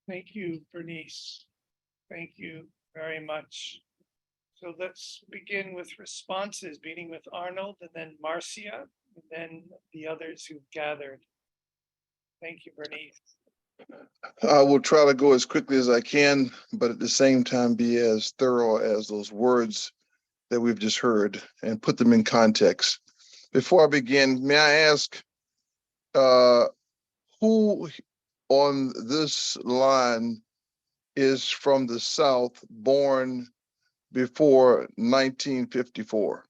S3: Thank you, Bernice. Thank you very much. So let's begin with responses, beginning with Arnold and then Marcia, and then the others who've gathered. Thank you, Bernice.
S2: I will try to go as quickly as I can, but at the same time be as thorough as those words that we've just heard and put them in context. Before I begin, may I ask who on this line is from the South, born before 1954?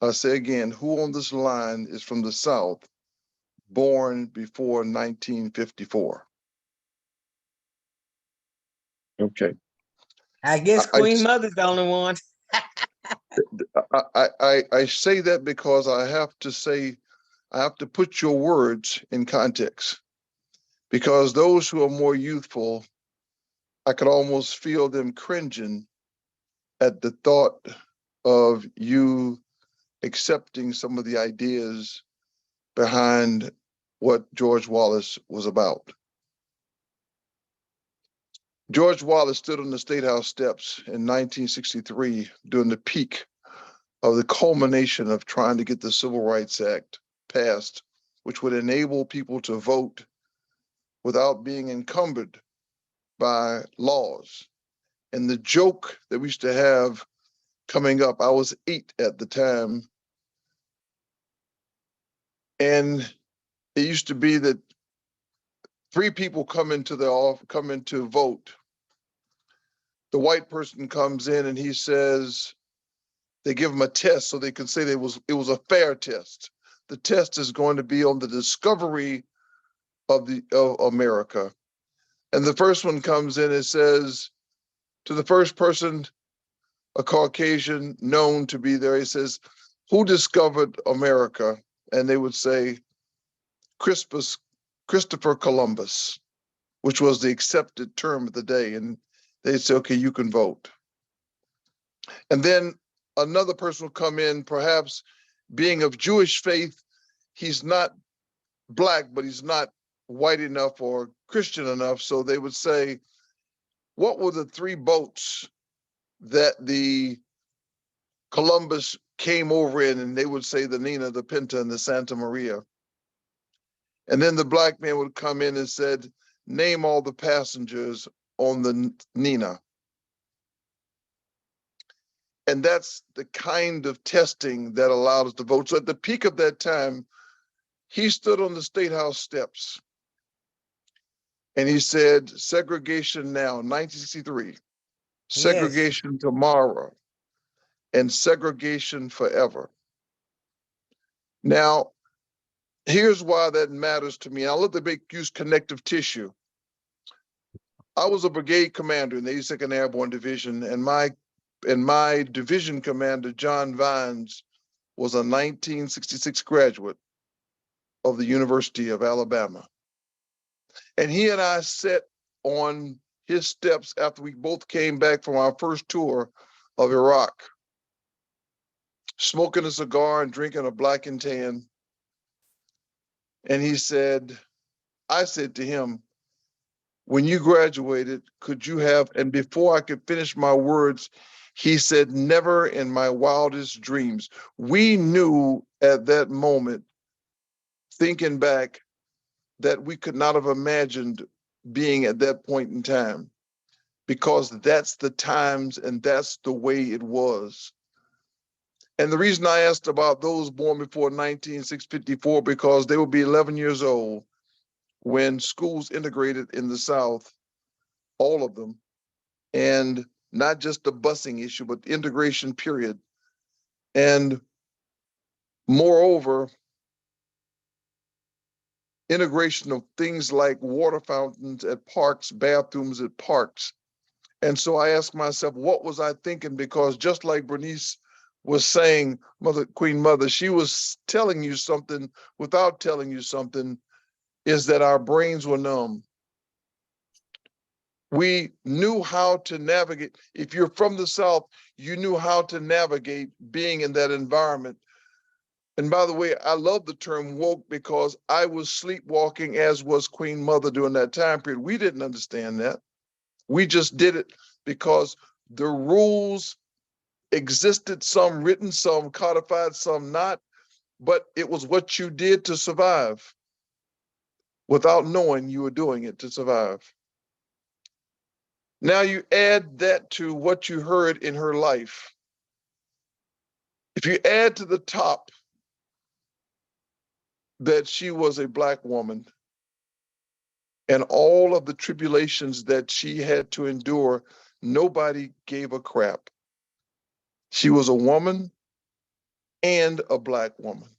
S2: I say again, who on this line is from the South, born before 1954? Okay.
S10: I guess Queen Mother's the only one.
S2: I say that because I have to put your words in context, because those who are more youthful, I could almost feel them cringing at the thought of you accepting some of the ideas behind what George Wallace was about. George Wallace stood on the State House steps in 1963 during the peak of the culmination of trying to get the Civil Rights Act passed, which would enable people to vote without being encumbered by laws. And the joke that we used to have coming up, I was 8 at the time, and it used to be that 3 people come into vote. The white person comes in and he says, they give him a test so they can say it was a fair test. The test is going to be on the discovery of America. And the first one comes in and says to the first person, a Caucasian known to be there, he says, who discovered America? And they would say, Christopher Columbus, which was the accepted term of the day. And they'd say, okay, you can vote. And then another person will come in, perhaps being of Jewish faith. He's not Black, but he's not white enough or Christian enough. So they would say, what were the 3 boats that the Columbus came over in? And they would say the Nina, the Pinta, and the Santa Maria. And then the Black man would come in and said, name all the passengers on the Nina. And that's the kind of testing that allowed us to vote. So at the peak of that time, he stood on the State House steps and he said, segregation now, 1963, segregation tomorrow, and segregation forever. Now, here's why that matters to me. I'll let the use connective tissue. I was a brigade commander in the 82nd Airborne Division, and my division commander, John Vines, was a 1966 graduate of the University of Alabama. And he and I sat on his steps after we both came back from our first tour of Iraq, smoking a cigar and drinking a black and tan. And he said, I said to him, when you graduated, could you have, and before I could finish my words, he said, never in my wildest dreams. We knew at that moment, thinking back, that we could not have imagined being at that point in time, because that's the times and that's the way it was. And the reason I asked about those born before 1954, because they would be 11 years old when schools integrated in the South, all of them, and not just the busing issue, but the integration period. And moreover, integration of things like water fountains at parks, bathrooms at parks. And so I asked myself, what was I thinking? Because just like Bernice was saying, Queen Mother, she was telling you something without telling you something, is that our brains were numb. We knew how to navigate. If you're from the South, you knew how to navigate being in that environment. And by the way, I love the term woke because I was sleepwalking, as was Queen Mother during that time period. We didn't understand that. We just did it because the rules existed, some written, some codified, some not, but it was what you did to survive without knowing you were doing it to survive. Now you add that to what you heard in her life. If you add to the top that she was a Black woman and all of the tribulations that she had to endure, nobody gave a crap. She was a woman and a Black woman.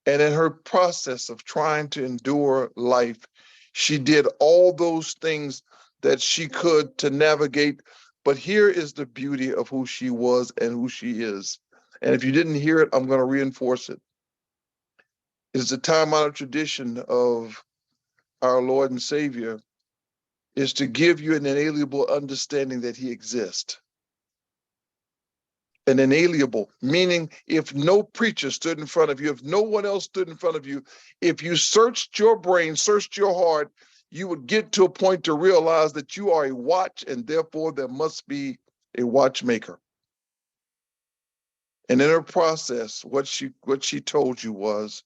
S2: And in her process of trying to endure life, she did all those things that she could to navigate. But here is the beauty of who she was and who she is. And if you didn't hear it, I'm going to reinforce it. It's a time-honored tradition of our Lord and Savior is to give you an inalienable understanding that he exists. An inalienable, meaning if no preacher stood in front of you, if no one else stood in front of you, if you searched your brain, searched your heart, you would get to a point to realize that you are a watch and therefore there must be a watchmaker. And in her process, what she told you was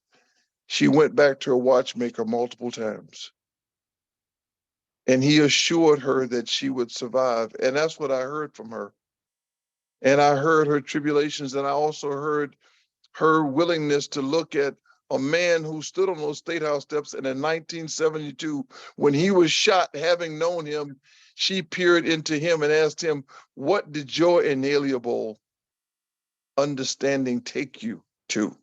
S2: she went back to her watchmaker multiple times. And he assured her that she would survive. And that's what I heard from her. And I heard her tribulations, and I also heard her willingness to look at a man who stood on those State House steps. And in 1972, when he was shot, having known him, she peered into him and asked him, what did your inalienable understanding take you to?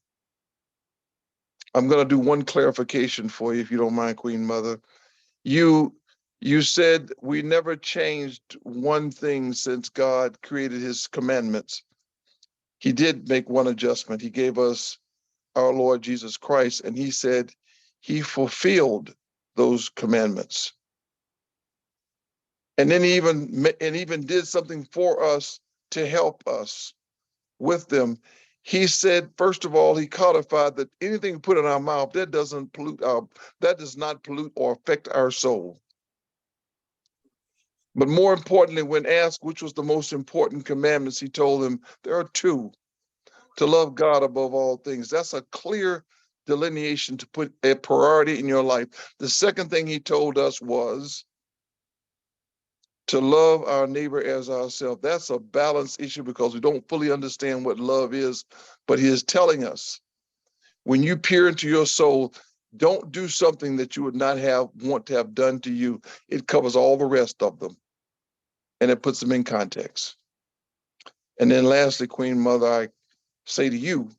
S2: I'm going to do one clarification for you, if you don't mind, Queen Mother. You said we never changed one thing since God created his commandments. He did make one adjustment. He gave us our Lord Jesus Christ, and he said he fulfilled those commandments. And then he even did something for us to help us with them. He said, first of all, he codified that anything we put in our mouth, that does not pollute or affect our soul. But more importantly, when asked which was the most important commandments, he told them there are two: to love God above all things. That's a clear delineation to put a priority in your life. The second thing he told us was to love our neighbor as ourselves. That's a balance issue because we don't fully understand what love is, but he is telling us when you peer into your soul, don't do something that you would not want to have done to you. It covers all the rest of them and it puts them in context. And then lastly, Queen Mother, I say to you,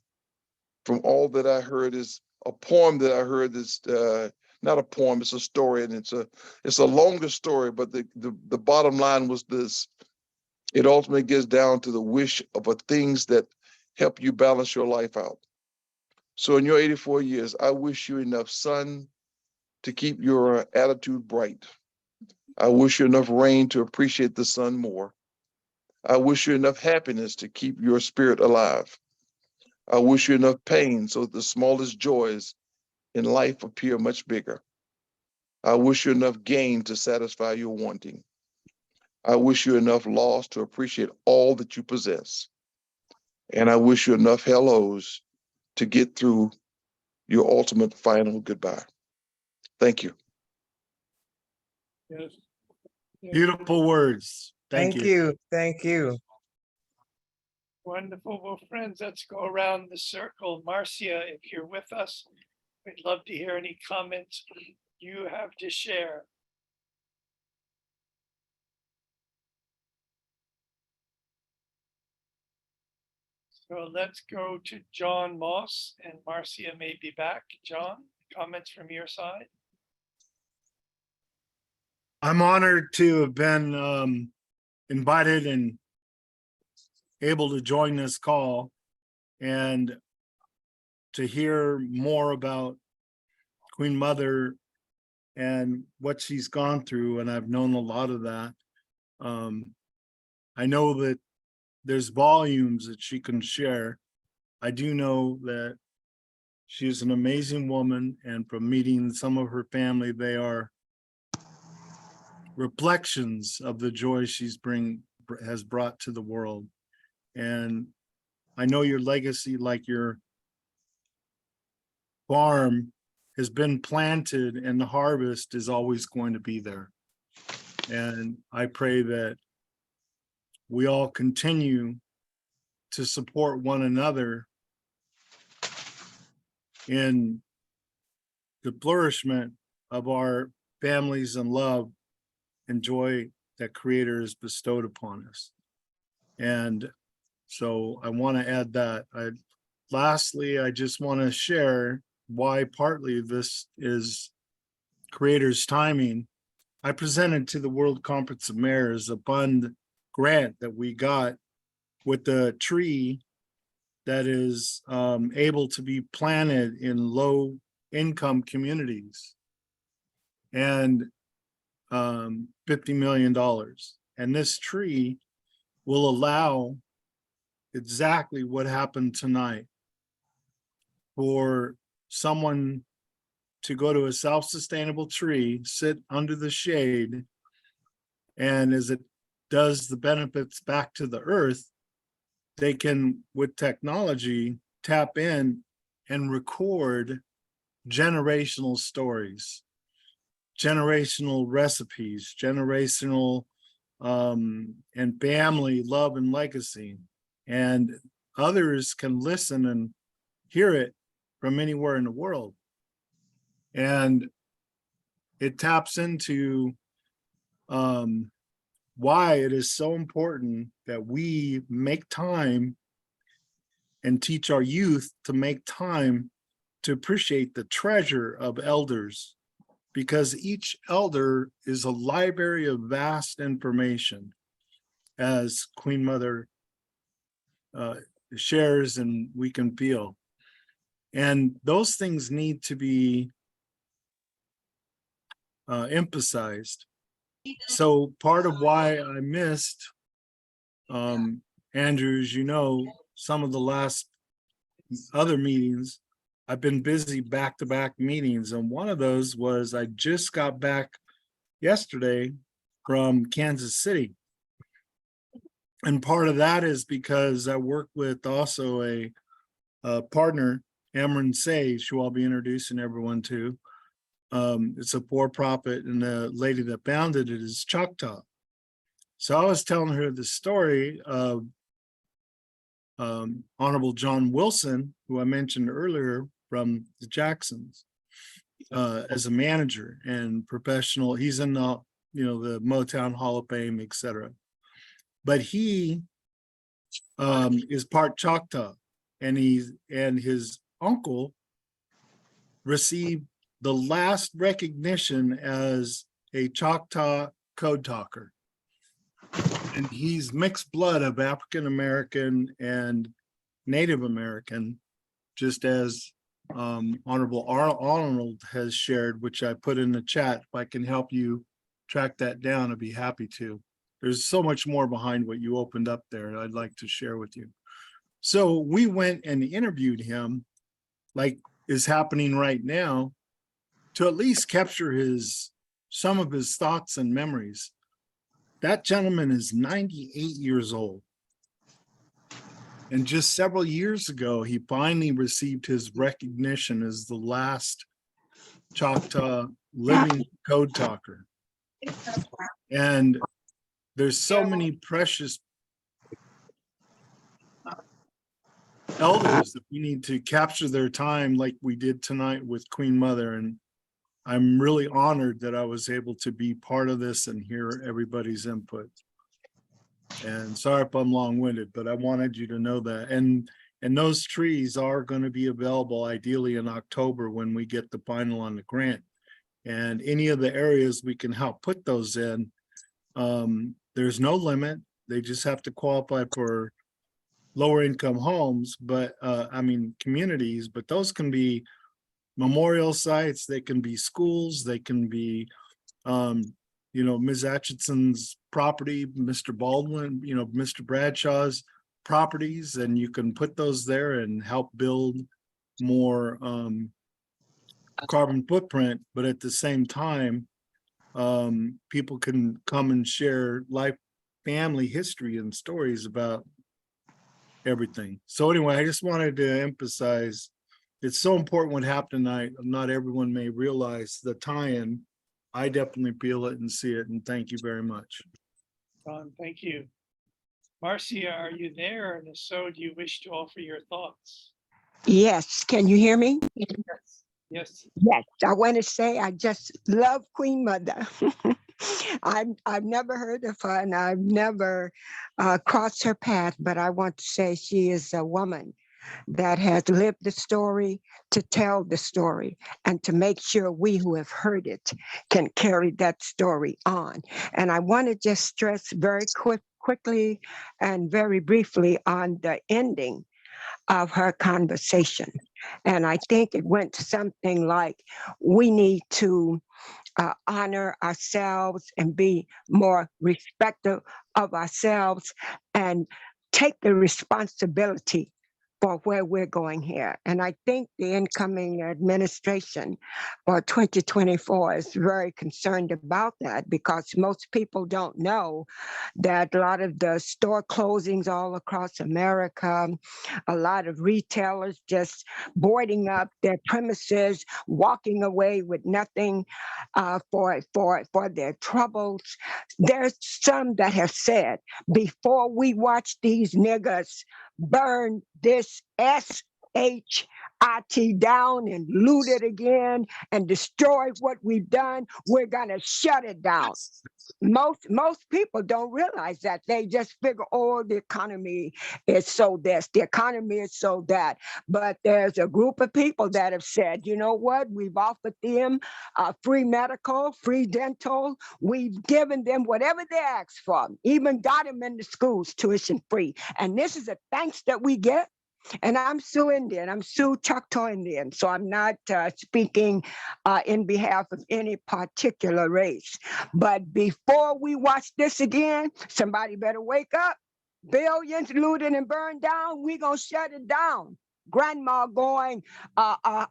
S2: from all that I heard is a poem that I heard that's not a poem, it's a story, and it's a longer story, but the bottom line was this. It ultimately gets down to the wish of things that help you balance your life out. So in your 84 years, I wish you enough sun to keep your attitude bright. I wish you enough rain to appreciate the sun more. I wish you enough happiness to keep your spirit alive. I wish you enough pain so that the smallest joys in life appear much bigger. I wish you enough gain to satisfy your wanting. I wish you enough loss to appreciate all that you possess. And I wish you enough hellos to get through your ultimate final goodbye. Thank you.
S3: Yes.
S5: Beautiful words. Thank you.
S10: Thank you.
S3: Wonderful. Well, friends, let's go around the circle. Marcia, if you're with us, we'd love to hear any comments you have to share. So let's go to John Moss, and Marcia may be back. John, comments from your side?
S5: I'm honored to have been invited and able to join this call and to hear more about Queen Mother and what she's gone through. And I've known a lot of that. I know that there's volumes that she can share. I do know that she's an amazing woman, and from meeting some of her family, they are reflections of the joy has brought to the world. And I know your legacy, like your farm, has been planted and the harvest is always going to be there. And I pray that we all continue to support one another in the flourishment of our families and love and joy that Creator has bestowed upon us. And so I want to add that. Lastly, I just want to share why partly this is Creator's timing. I presented to the World Conference of Mayors a fund grant that we got with the tree that is able to be planted in low income communities, and $50 million. And this tree will allow exactly what happened tonight, for someone to go to a self-sustainable tree, sit under the shade, and as it does the benefits back to the earth, they can, with technology, tap in and record generational stories, generational recipes, generational and family love and legacy. And others can listen and hear it from anywhere in the world. And it taps into why it is so important that we make time and teach our youth to make time to appreciate the treasure of elders, because each elder is a library of vast information, as Queen Mother shares and we can feel. And those things need to be emphasized. So part of why I missed, Andrew, as you know, some of the last other meetings, I've been busy back-to-back meetings. And one of those was I just got back yesterday from Kansas City. And part of that is because I work with also a partner Amron Sage, who I'll be introducing everyone to. It's a for-profit, and the lady that founded it is Choctaw. So I was telling her the story of Honorable John Wilson, who I mentioned earlier from the Jacksons, as a manager and professional. He's in the, the Motown Hall of Fame, etc. But he is part Choctaw, and his uncle received the last recognition as a Choctaw code talker. And he's mixed blood of African American and Native American, just as Honorable Arnold has shared, which I put in the chat. If I can help you track that down, I'd be happy to. There's so much more behind what you opened up there I'd like to share with you. So we went and interviewed him, like is happening right now, to at least capture some of his thoughts and memories. That gentleman is 98 years old. And just several years ago, he finally received his recognition as the last Choctaw living code talker. And there's so many precious elders that we need to capture their time like we did tonight with Queen Mother. And I'm really honored that I was able to be part of this and hear everybody's input. And sorry if I'm long-winded, but I wanted you to know that. And those trees are going to be available ideally in October when we get the final on the grant. And any of the areas we can help put those in, there's no limit. They just have to qualify for lower income homes, but communities, but those can be memorial sites, they can be schools, they can be, Ms. Atchinson's property, Mr. Baldwin, Mr. Bradshaw's properties, and you can put those there and help build more carbon footprint. But at the same time, people can come and share family history and stories about everything. So anyway, I just wanted to emphasize it's so important what happened tonight. Not everyone may realize the tie-in. I definitely feel it and see it, and thank you very much.
S3: Don, thank you. Marcia, are you there? And if so, do you wish to offer your thoughts?
S4: Yes, can you hear me?
S3: Yes.
S4: Yes, I want to say I just love Queen Mother. I've never heard of her, and I've never crossed her path, but I want to say she is a woman that has lived the story to tell the story and to make sure we who have heard it can carry that story on. And I want to just stress very quickly and very briefly on the ending of her conversation. And I think it went something like, we need to honor ourselves and be more respectful of ourselves and take the responsibility for where we're going here. And I think the incoming administration for 2024 is very concerned about that, because most people don't know that a lot of the store closings all across America, a lot of retailers just boarding up their premises, walking away with nothing for their troubles. There's some that have said, before we watch these niggas burn this SHIT down and loot it again and destroy what we've done, we're gonna shut it down. Most people don't realize that. They just figure, oh, the economy is so this, the economy is so that. But there's a group of people that have said, you know what, we've offered them free medical, free dental, we've given them whatever they asked for, even got them in the schools tuition free. And this is a thanks that we get. And I'm Sioux Indian, I'm Sioux Choctaw Indian, so I'm not speaking in behalf of any particular race. But before we watch this again, somebody better wake up. Billions looted and burned down, we gonna shut it down. Grandma going a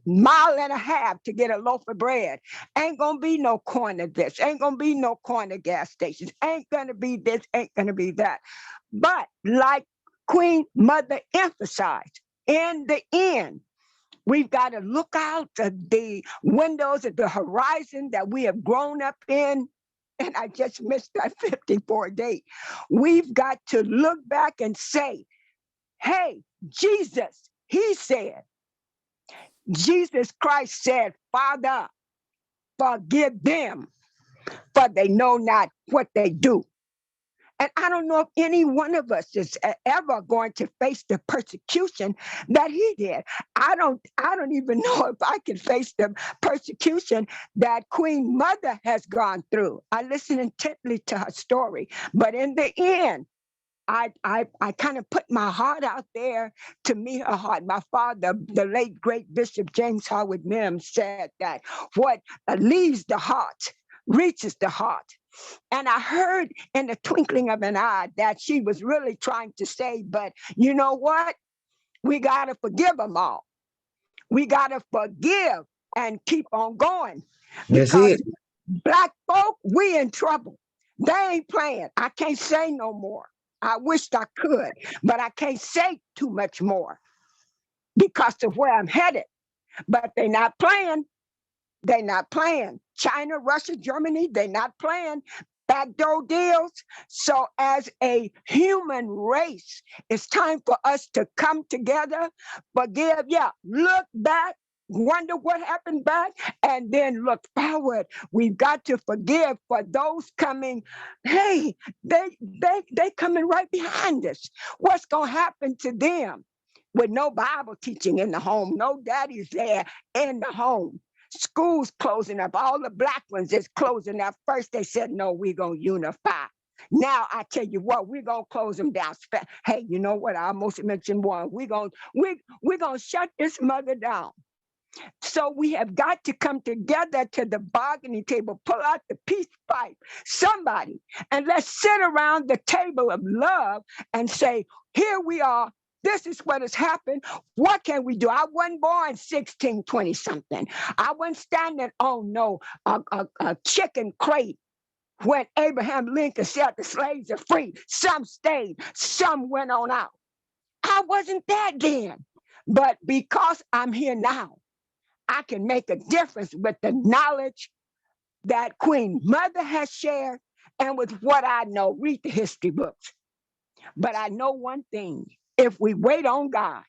S4: mile and a half to get a loaf of bread. Ain't gonna be no corner this, ain't gonna be no corner gas stations, ain't gonna be this, ain't gonna be that. But like Queen Mother emphasized, in the end, we've got to look out the windows of the horizon that we have grown up in. And I just missed that 54 date. We've got to look back and say, hey, Jesus, he said, Jesus Christ said, Father, forgive them, for they know not what they do. And I don't know if any one of us is ever going to face the persecution that he did. I don't even know if I can face the persecution that Queen Mother has gone through. I listened intently to her story, but in the end, I kind of put my heart out there to meet her heart. My father, the late great Bishop James Howard Mims, said that what leaves the heart reaches the heart. And I heard in the twinkling of an eye that she was really trying to say, but you know what? We got to forgive them all. We got to forgive and keep on going.
S10: That's
S4: Because
S10: it.
S4: Black folk, we in trouble. They ain't playing. I can't say no more. I wished I could, but I can't say too much more because of where I'm headed. But they're not playing. They're not playing. China, Russia, Germany, they're not playing. Backdoor deals. So as a human race, it's time for us to come together, forgive, look back, wonder what happened back, and then look forward. We've got to forgive for those coming. Hey, they coming right behind us. What's gonna happen to them with no Bible teaching in the home, no daddies there in the home? Schools closing up. All the Black ones is closing up. First they said, no, we're going to unify. Now I tell you what, we're going to close them down. Hey, you know what? I almost mentioned one. We're going to shut this mother down. So we have got to come together to the bargaining table, pull out the peace pipe, somebody, and let's sit around the table of love and say, here we are. This is what has happened. What can we do? I wasn't born 1620 something. I wasn't standing on a chicken crate when Abraham Lincoln said the slaves are free. Some stayed, some went on out. I wasn't there then. But because I'm here now, I can make a difference with the knowledge that Queen Mother has shared and with what I know. Read the history books. But I know one thing. If we wait on God,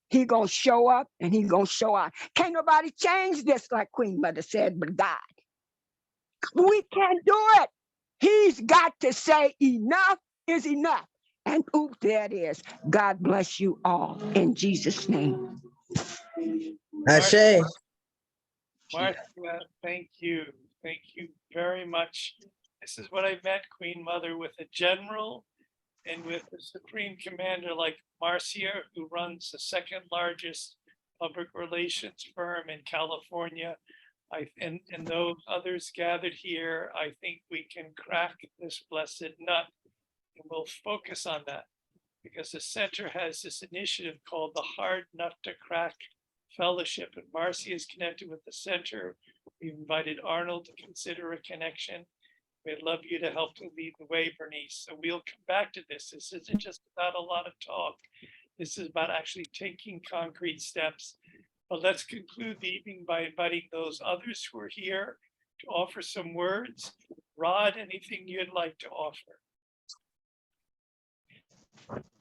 S4: he gonna show up and he gonna show out. Can't nobody change this, like Queen Mother said, but God. We can't do it. He's got to say enough is enough. And oops, there it is. God bless you all in Jesus' name.
S10: Ashe.
S3: Marcia, thank you. Thank you very much. This is what I meant, Queen Mother, with a general and with a supreme commander like Marcia, who runs the second largest public relations firm in California. And those others gathered here, I think we can crack this blessed nut, and we'll focus on that because the center has this initiative called the Hard Nut to Crack Fellowship, and Marcia is connected with the center. We've invited Arnold to consider a connection. We'd love you to help to lead the way, Bernice. So we'll come back to this. This isn't just about a lot of talk. This is about actually taking concrete steps. But let's conclude the evening by inviting those others who are here to offer some words. Rod, anything you'd like to offer?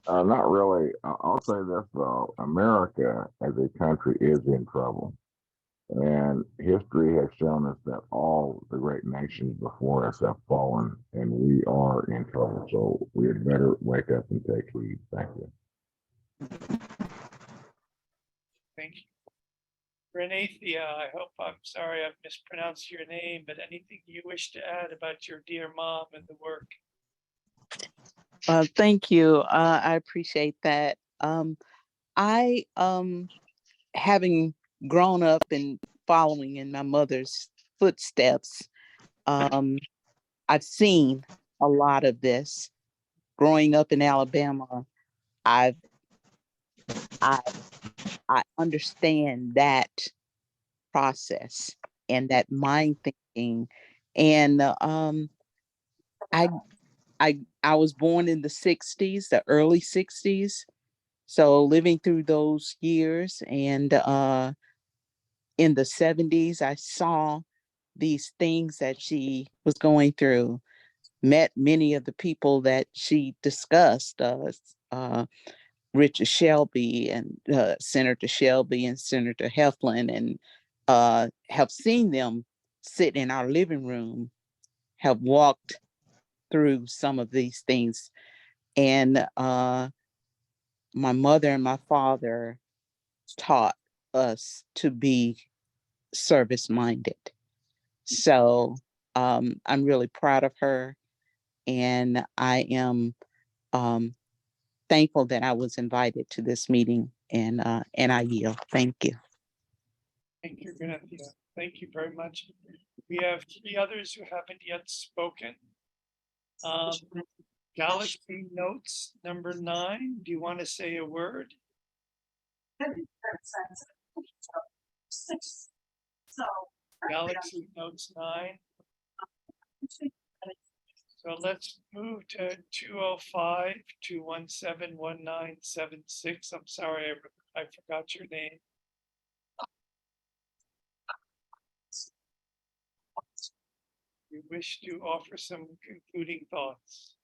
S7: Not really. I'll say this, America as a country is in trouble. And history has shown us that all the great nations before us have fallen and we are in trouble. So we had better wake up and take heed. Thank you.
S3: Thank you. Renathia, I hope I'm sorry I've mispronounced your name, but anything you wish to add about your dear mom and the work?
S6: Thank you. I appreciate that. I having grown up and following in my mother's footsteps, I've seen a lot of this. Growing up in Alabama, I understand that process and that mind thinking. And I was born in the 60s, the early 60s. So living through those years, and in the 70s, I saw these things that she was going through, met many of the people that she discussed, Richard Shelby and Senator Shelby and Senator Heflin, and have seen them sit in our living room, have walked through some of these things. And my mother and my father taught us to be service minded. So I'm really proud of her, and I am thankful that I was invited to this meeting, and I yield. Thank you.
S3: Thank you, Ganethia. Thank you very much. We have 3 others who haven't yet spoken. Galaxy Notes number 9. Do you want to say a word? Galaxy Notes 9. So let's move to 205-217-1976. I'm sorry, I forgot your name. We wish to offer some concluding thoughts.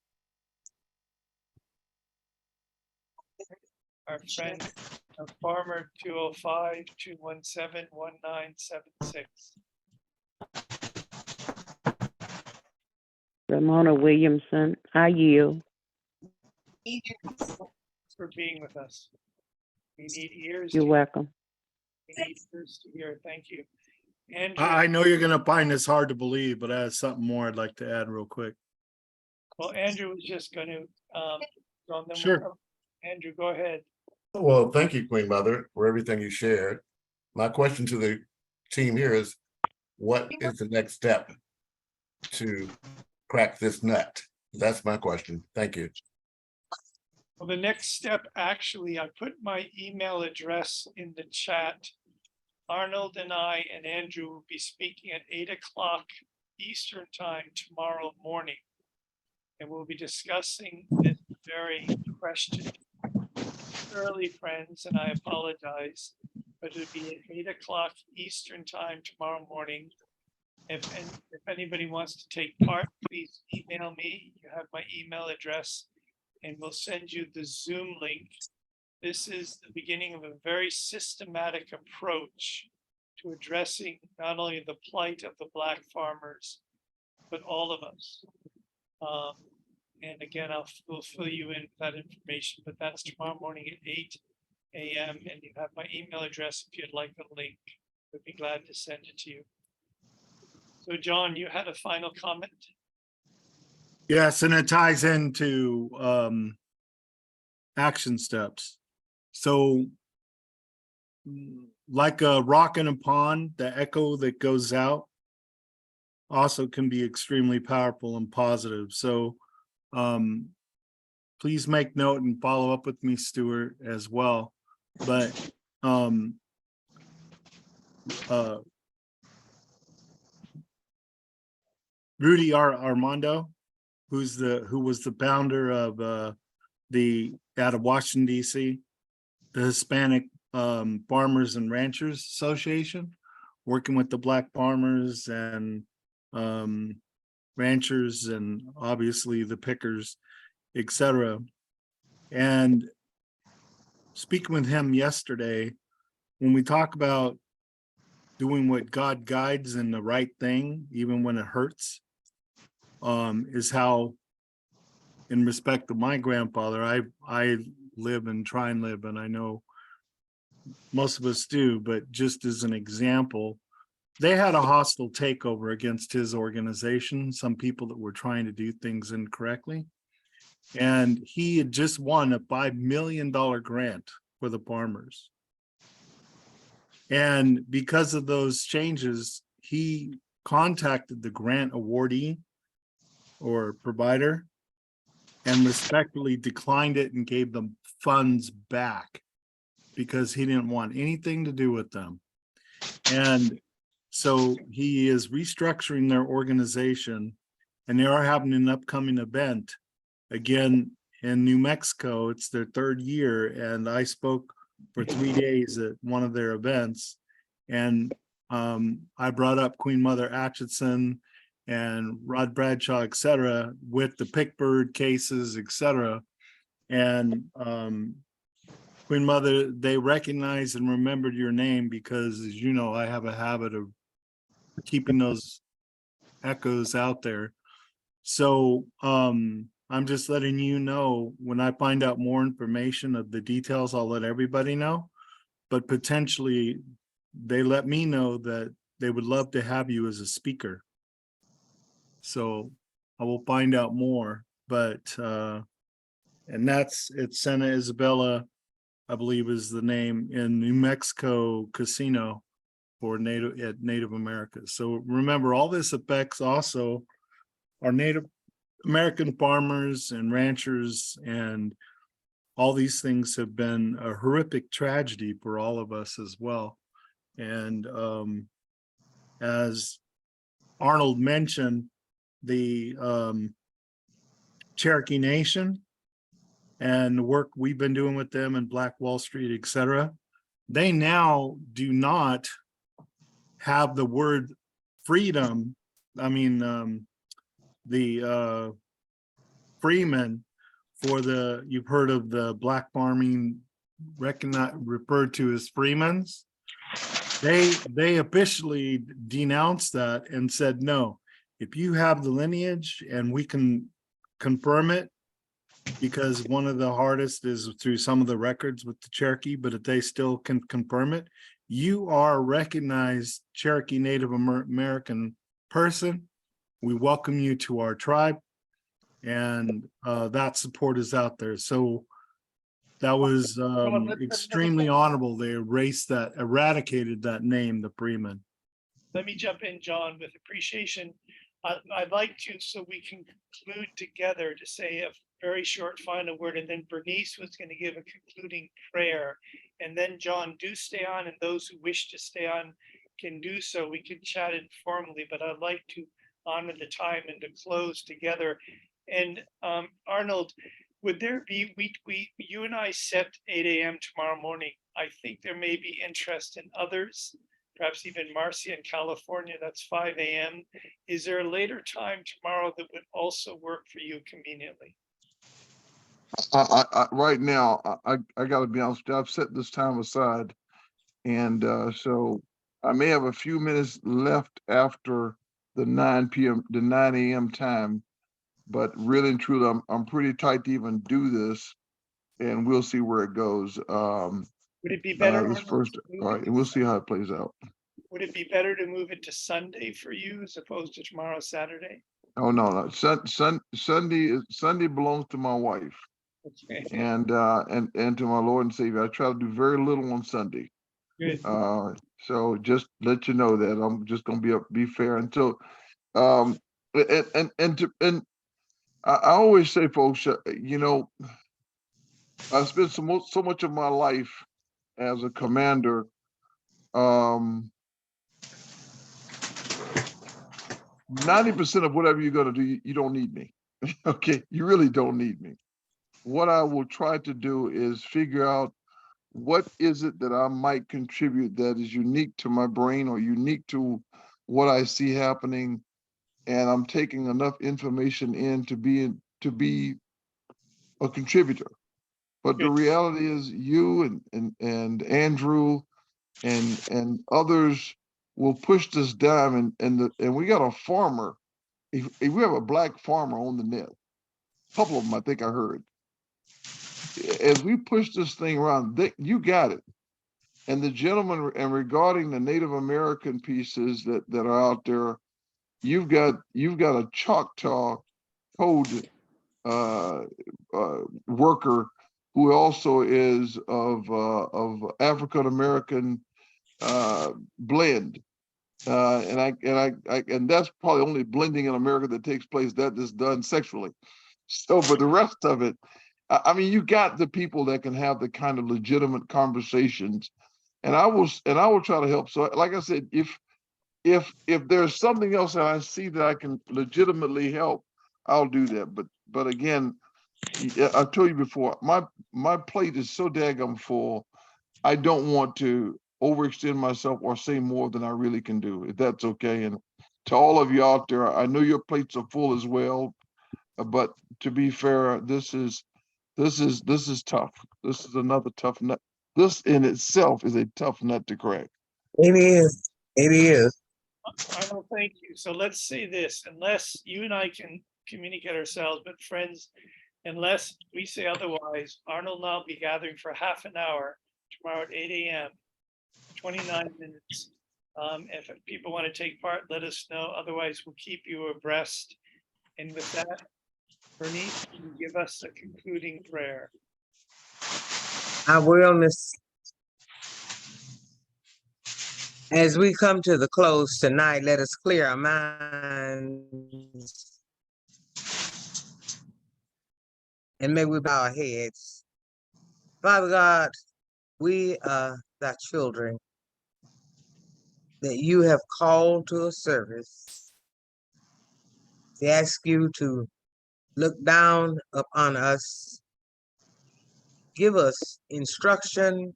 S3: Our friend, Farmer 205-217-1976.
S8: Ramona Williamson, I yield.
S3: Thanks for being with us. We need ears.
S8: You're welcome.
S3: We need ears to hear. Thank you. Andrew,
S5: I know you're gonna find this hard to believe, but I have something more I'd like to add real quick.
S3: well, Andrew was just going to,
S5: Sure.
S3: Andrew, go ahead.
S9: Well, thank you, Queen Mother, for everything you shared. My question to the team here is, what is the next step to crack this nut? That's my question. Thank you.
S3: Well, the next step, actually, I put my email address in the chat. Arnold and I and Andrew will be speaking at 8 o'clock Eastern time tomorrow morning. And we'll be discussing this very question. Early, friends, and I apologize, but it'll be at 8 o'clock Eastern time tomorrow morning. If anybody wants to take part, please email me. You have my email address, and we'll send you the Zoom link. This is the beginning of a very systematic approach to addressing not only the plight of the Black farmers, but all of us. And again, we'll fill you in with that information, but that's tomorrow morning at 8 a.m. And you have my email address if you'd like the link. We'd be glad to send it to you. So John, you had a final comment?
S5: Yes, and it ties into action steps. So like a rock in a pond, the echo that goes out also can be extremely powerful and positive. So please make note and follow up with me, Stuart, as well. But Rudy Armando, who was the founder of out of Washington, D.C., the Hispanic Farmers and Ranchers Association, working with the Black farmers and ranchers and obviously the pickers, etc. And speaking with him yesterday, when we talk about doing what God guides and the right thing, even when it hurts, is how, in respect of my grandfather, I live and try and live, and I know most of us do, but just as an example, they had a hostile takeover against his organization, some people that were trying to do things incorrectly. And he had just won a $5 million grant for the farmers. And because of those changes, he contacted the grant awardee or provider and respectfully declined it and gave them funds back because he didn't want anything to do with them. And so he is restructuring their organization, and they are having an upcoming event again in New Mexico. It's their 3rd year, and I spoke for 3 days at one of their events. And I brought up Queenmother Atchinson and Rod Bradshaw, et cetera, with the Pickbird cases, et cetera. And Queenmother, they recognized and remembered your name because, as you know, I have a habit of keeping those echoes out there. So I'm just letting you know, when I find out more information of the details, I'll let everybody know. But potentially, they let me know that they would love to have you as a speaker. So I will find out more. But and it's Santa Isabella, I believe is the name, in New Mexico Casino for Native Americans. So remember, all this affects also our Native American farmers and ranchers, and all these things have been a horrific tragedy for all of us as well. And as Arnold mentioned, the Cherokee Nation and the work we've been doing with them in Black Wall Street, et cetera, they now do not have the word freedom. I mean, the freeman for the, you've heard of the black farming referred to as freemans. They officially denounced that and said, no, if you have the lineage and we can confirm it, because one of the hardest is through some of the records with the Cherokee, but if they still can confirm it, you are a recognized Cherokee Native American person. We welcome you to our tribe, and that support is out there. So that was extremely honorable. They eradicated that name, the Freeman.
S3: Let me jump in, John, with appreciation. I'd like to, so we can conclude together, to say a very short final word, and then Bernice was going to give a concluding prayer. And then, John, do stay on, and those who wish to stay on can do so. We can chat informally, but I'd like to honor the time and to close together. And Arnold, would there be, you and I set 8 a.m. tomorrow morning. I think there may be interest in others, perhaps even Marcia in California, that's 5 a.m. Is there a later time tomorrow that would also work for you conveniently?
S2: Right now, I got to be honest with you, I've set this time aside. And so I may have a few minutes left after the 9 a.m. time, but really and truly, I'm pretty tight to even do this, and we'll see where it goes.
S3: Would it be better?
S2: This first, all right, and we'll see how it plays out.
S3: Would it be better to move it to Sunday for you as opposed to tomorrow, Saturday?
S2: Oh, no. Sunday belongs to my wife.
S3: Okay.
S2: And to my Lord and Savior. I try to do very little on Sunday.
S3: Good.
S2: So just let you know that I'm just gonna be fair until and I always say, folks, you know, I spent so much of my life as a commander. 90% of whatever you're gonna do, you don't need me. Okay, you really don't need me. What I will try to do is figure out what is it that I might contribute that is unique to my brain or unique to what I see happening, and I'm taking enough information in to be a contributor. But the reality is, you and Andrew and others will push this down, and we got a farmer. If we have a black farmer on the net, a couple of them I think I heard. As we push this thing around, you got it. And the gentleman, and regarding the Native American pieces that are out there, you've got a Choctaw code worker who also is of African American blend, and that's probably only blending in America that takes place that is done sexually. So, but the rest of it, I mean, you got the people that can have the kind of legitimate conversations, and I will try to help. So, like I said, if there's something else that I see that I can legitimately help, I'll do that. But again, Yeah, I told you before, my plate is so daggum full. I don't want to overextend myself or say more than I really can do, if that's okay. And to all of you out there, I know your plates are full as well, but to be fair, this is tough. This is another tough nut. This in itself is a tough nut to crack.
S10: It is. It is.
S3: Arnold, thank you. So let's say this, unless you and I can communicate ourselves, but friends, unless we say otherwise, Arnold and I'll be gathering for half an hour tomorrow at 8 a.m., 29 minutes. If people want to take part, let us know. Otherwise, we'll keep you abreast. And with that, Bernice, can you give us a concluding prayer?
S10: Our wellness. As we come to the close tonight, let us clear our minds and may we bow our heads. Father God, we are thy children that you have called to a service. We ask you to look down upon us, give us instruction,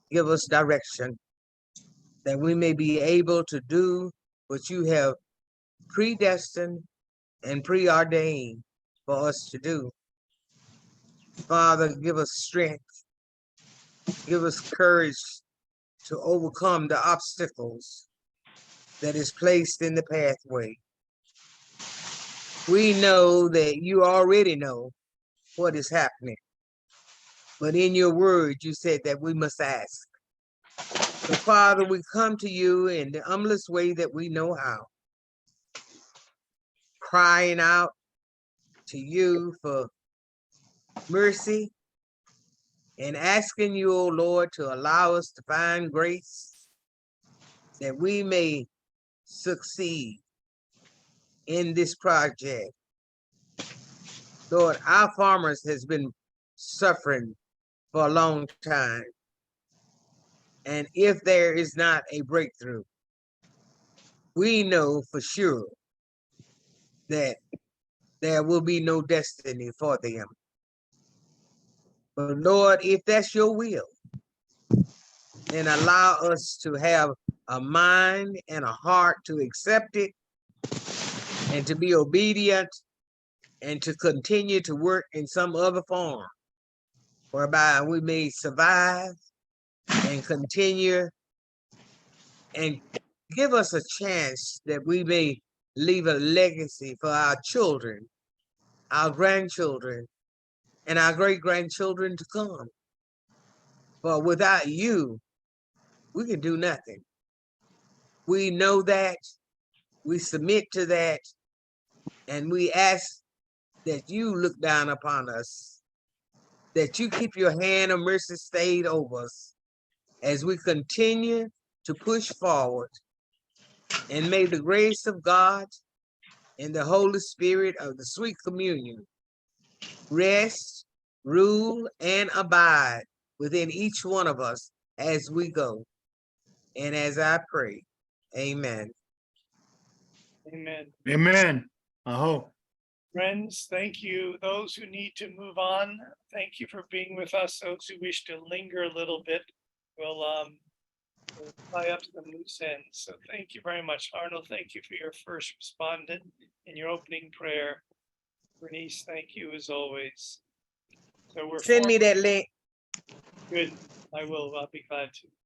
S10: give us direction, that we may be able to do what you have predestined and preordained for us to do. Father, give us strength, give us courage to overcome the obstacles that is placed in the pathway. We know that you already know what is happening, but in your word, you said that we must ask. So Father, we come to you in the humblest way that we know how, crying out to you for mercy and asking you, oh Lord, to allow us to find grace that we may succeed in this project. Lord, our farmers has been suffering for a long time. And if there is not a breakthrough, we know for sure that there will be no destiny for them. But Lord, if that's your will, then allow us to have a mind and a heart to accept it and to be obedient and to continue to work in some other form whereby we may survive and continue and give us a chance that we may leave a legacy for our children, our grandchildren, and our great-grandchildren to come. But without you, we can do nothing. We know that, we submit to that, and we ask that you look down upon us, that you keep your hand of mercy stayed over us as we continue to push forward. And may the grace of God and the Holy Spirit of the sweet communion rest, rule, and abide within each one of us as we go. And as I pray, amen.
S3: Amen.
S5: Amen. Aho.
S3: Friends, thank you. Those who need to move on, thank you for being with us. Those who wish to linger a little bit, we'll tie up some loose ends. So thank you very much. Arnold, thank you for your first respondent in your opening prayer. Bernice, thank you as always. So we're
S10: Send me that link.
S3: good. I will. I'll be glad to.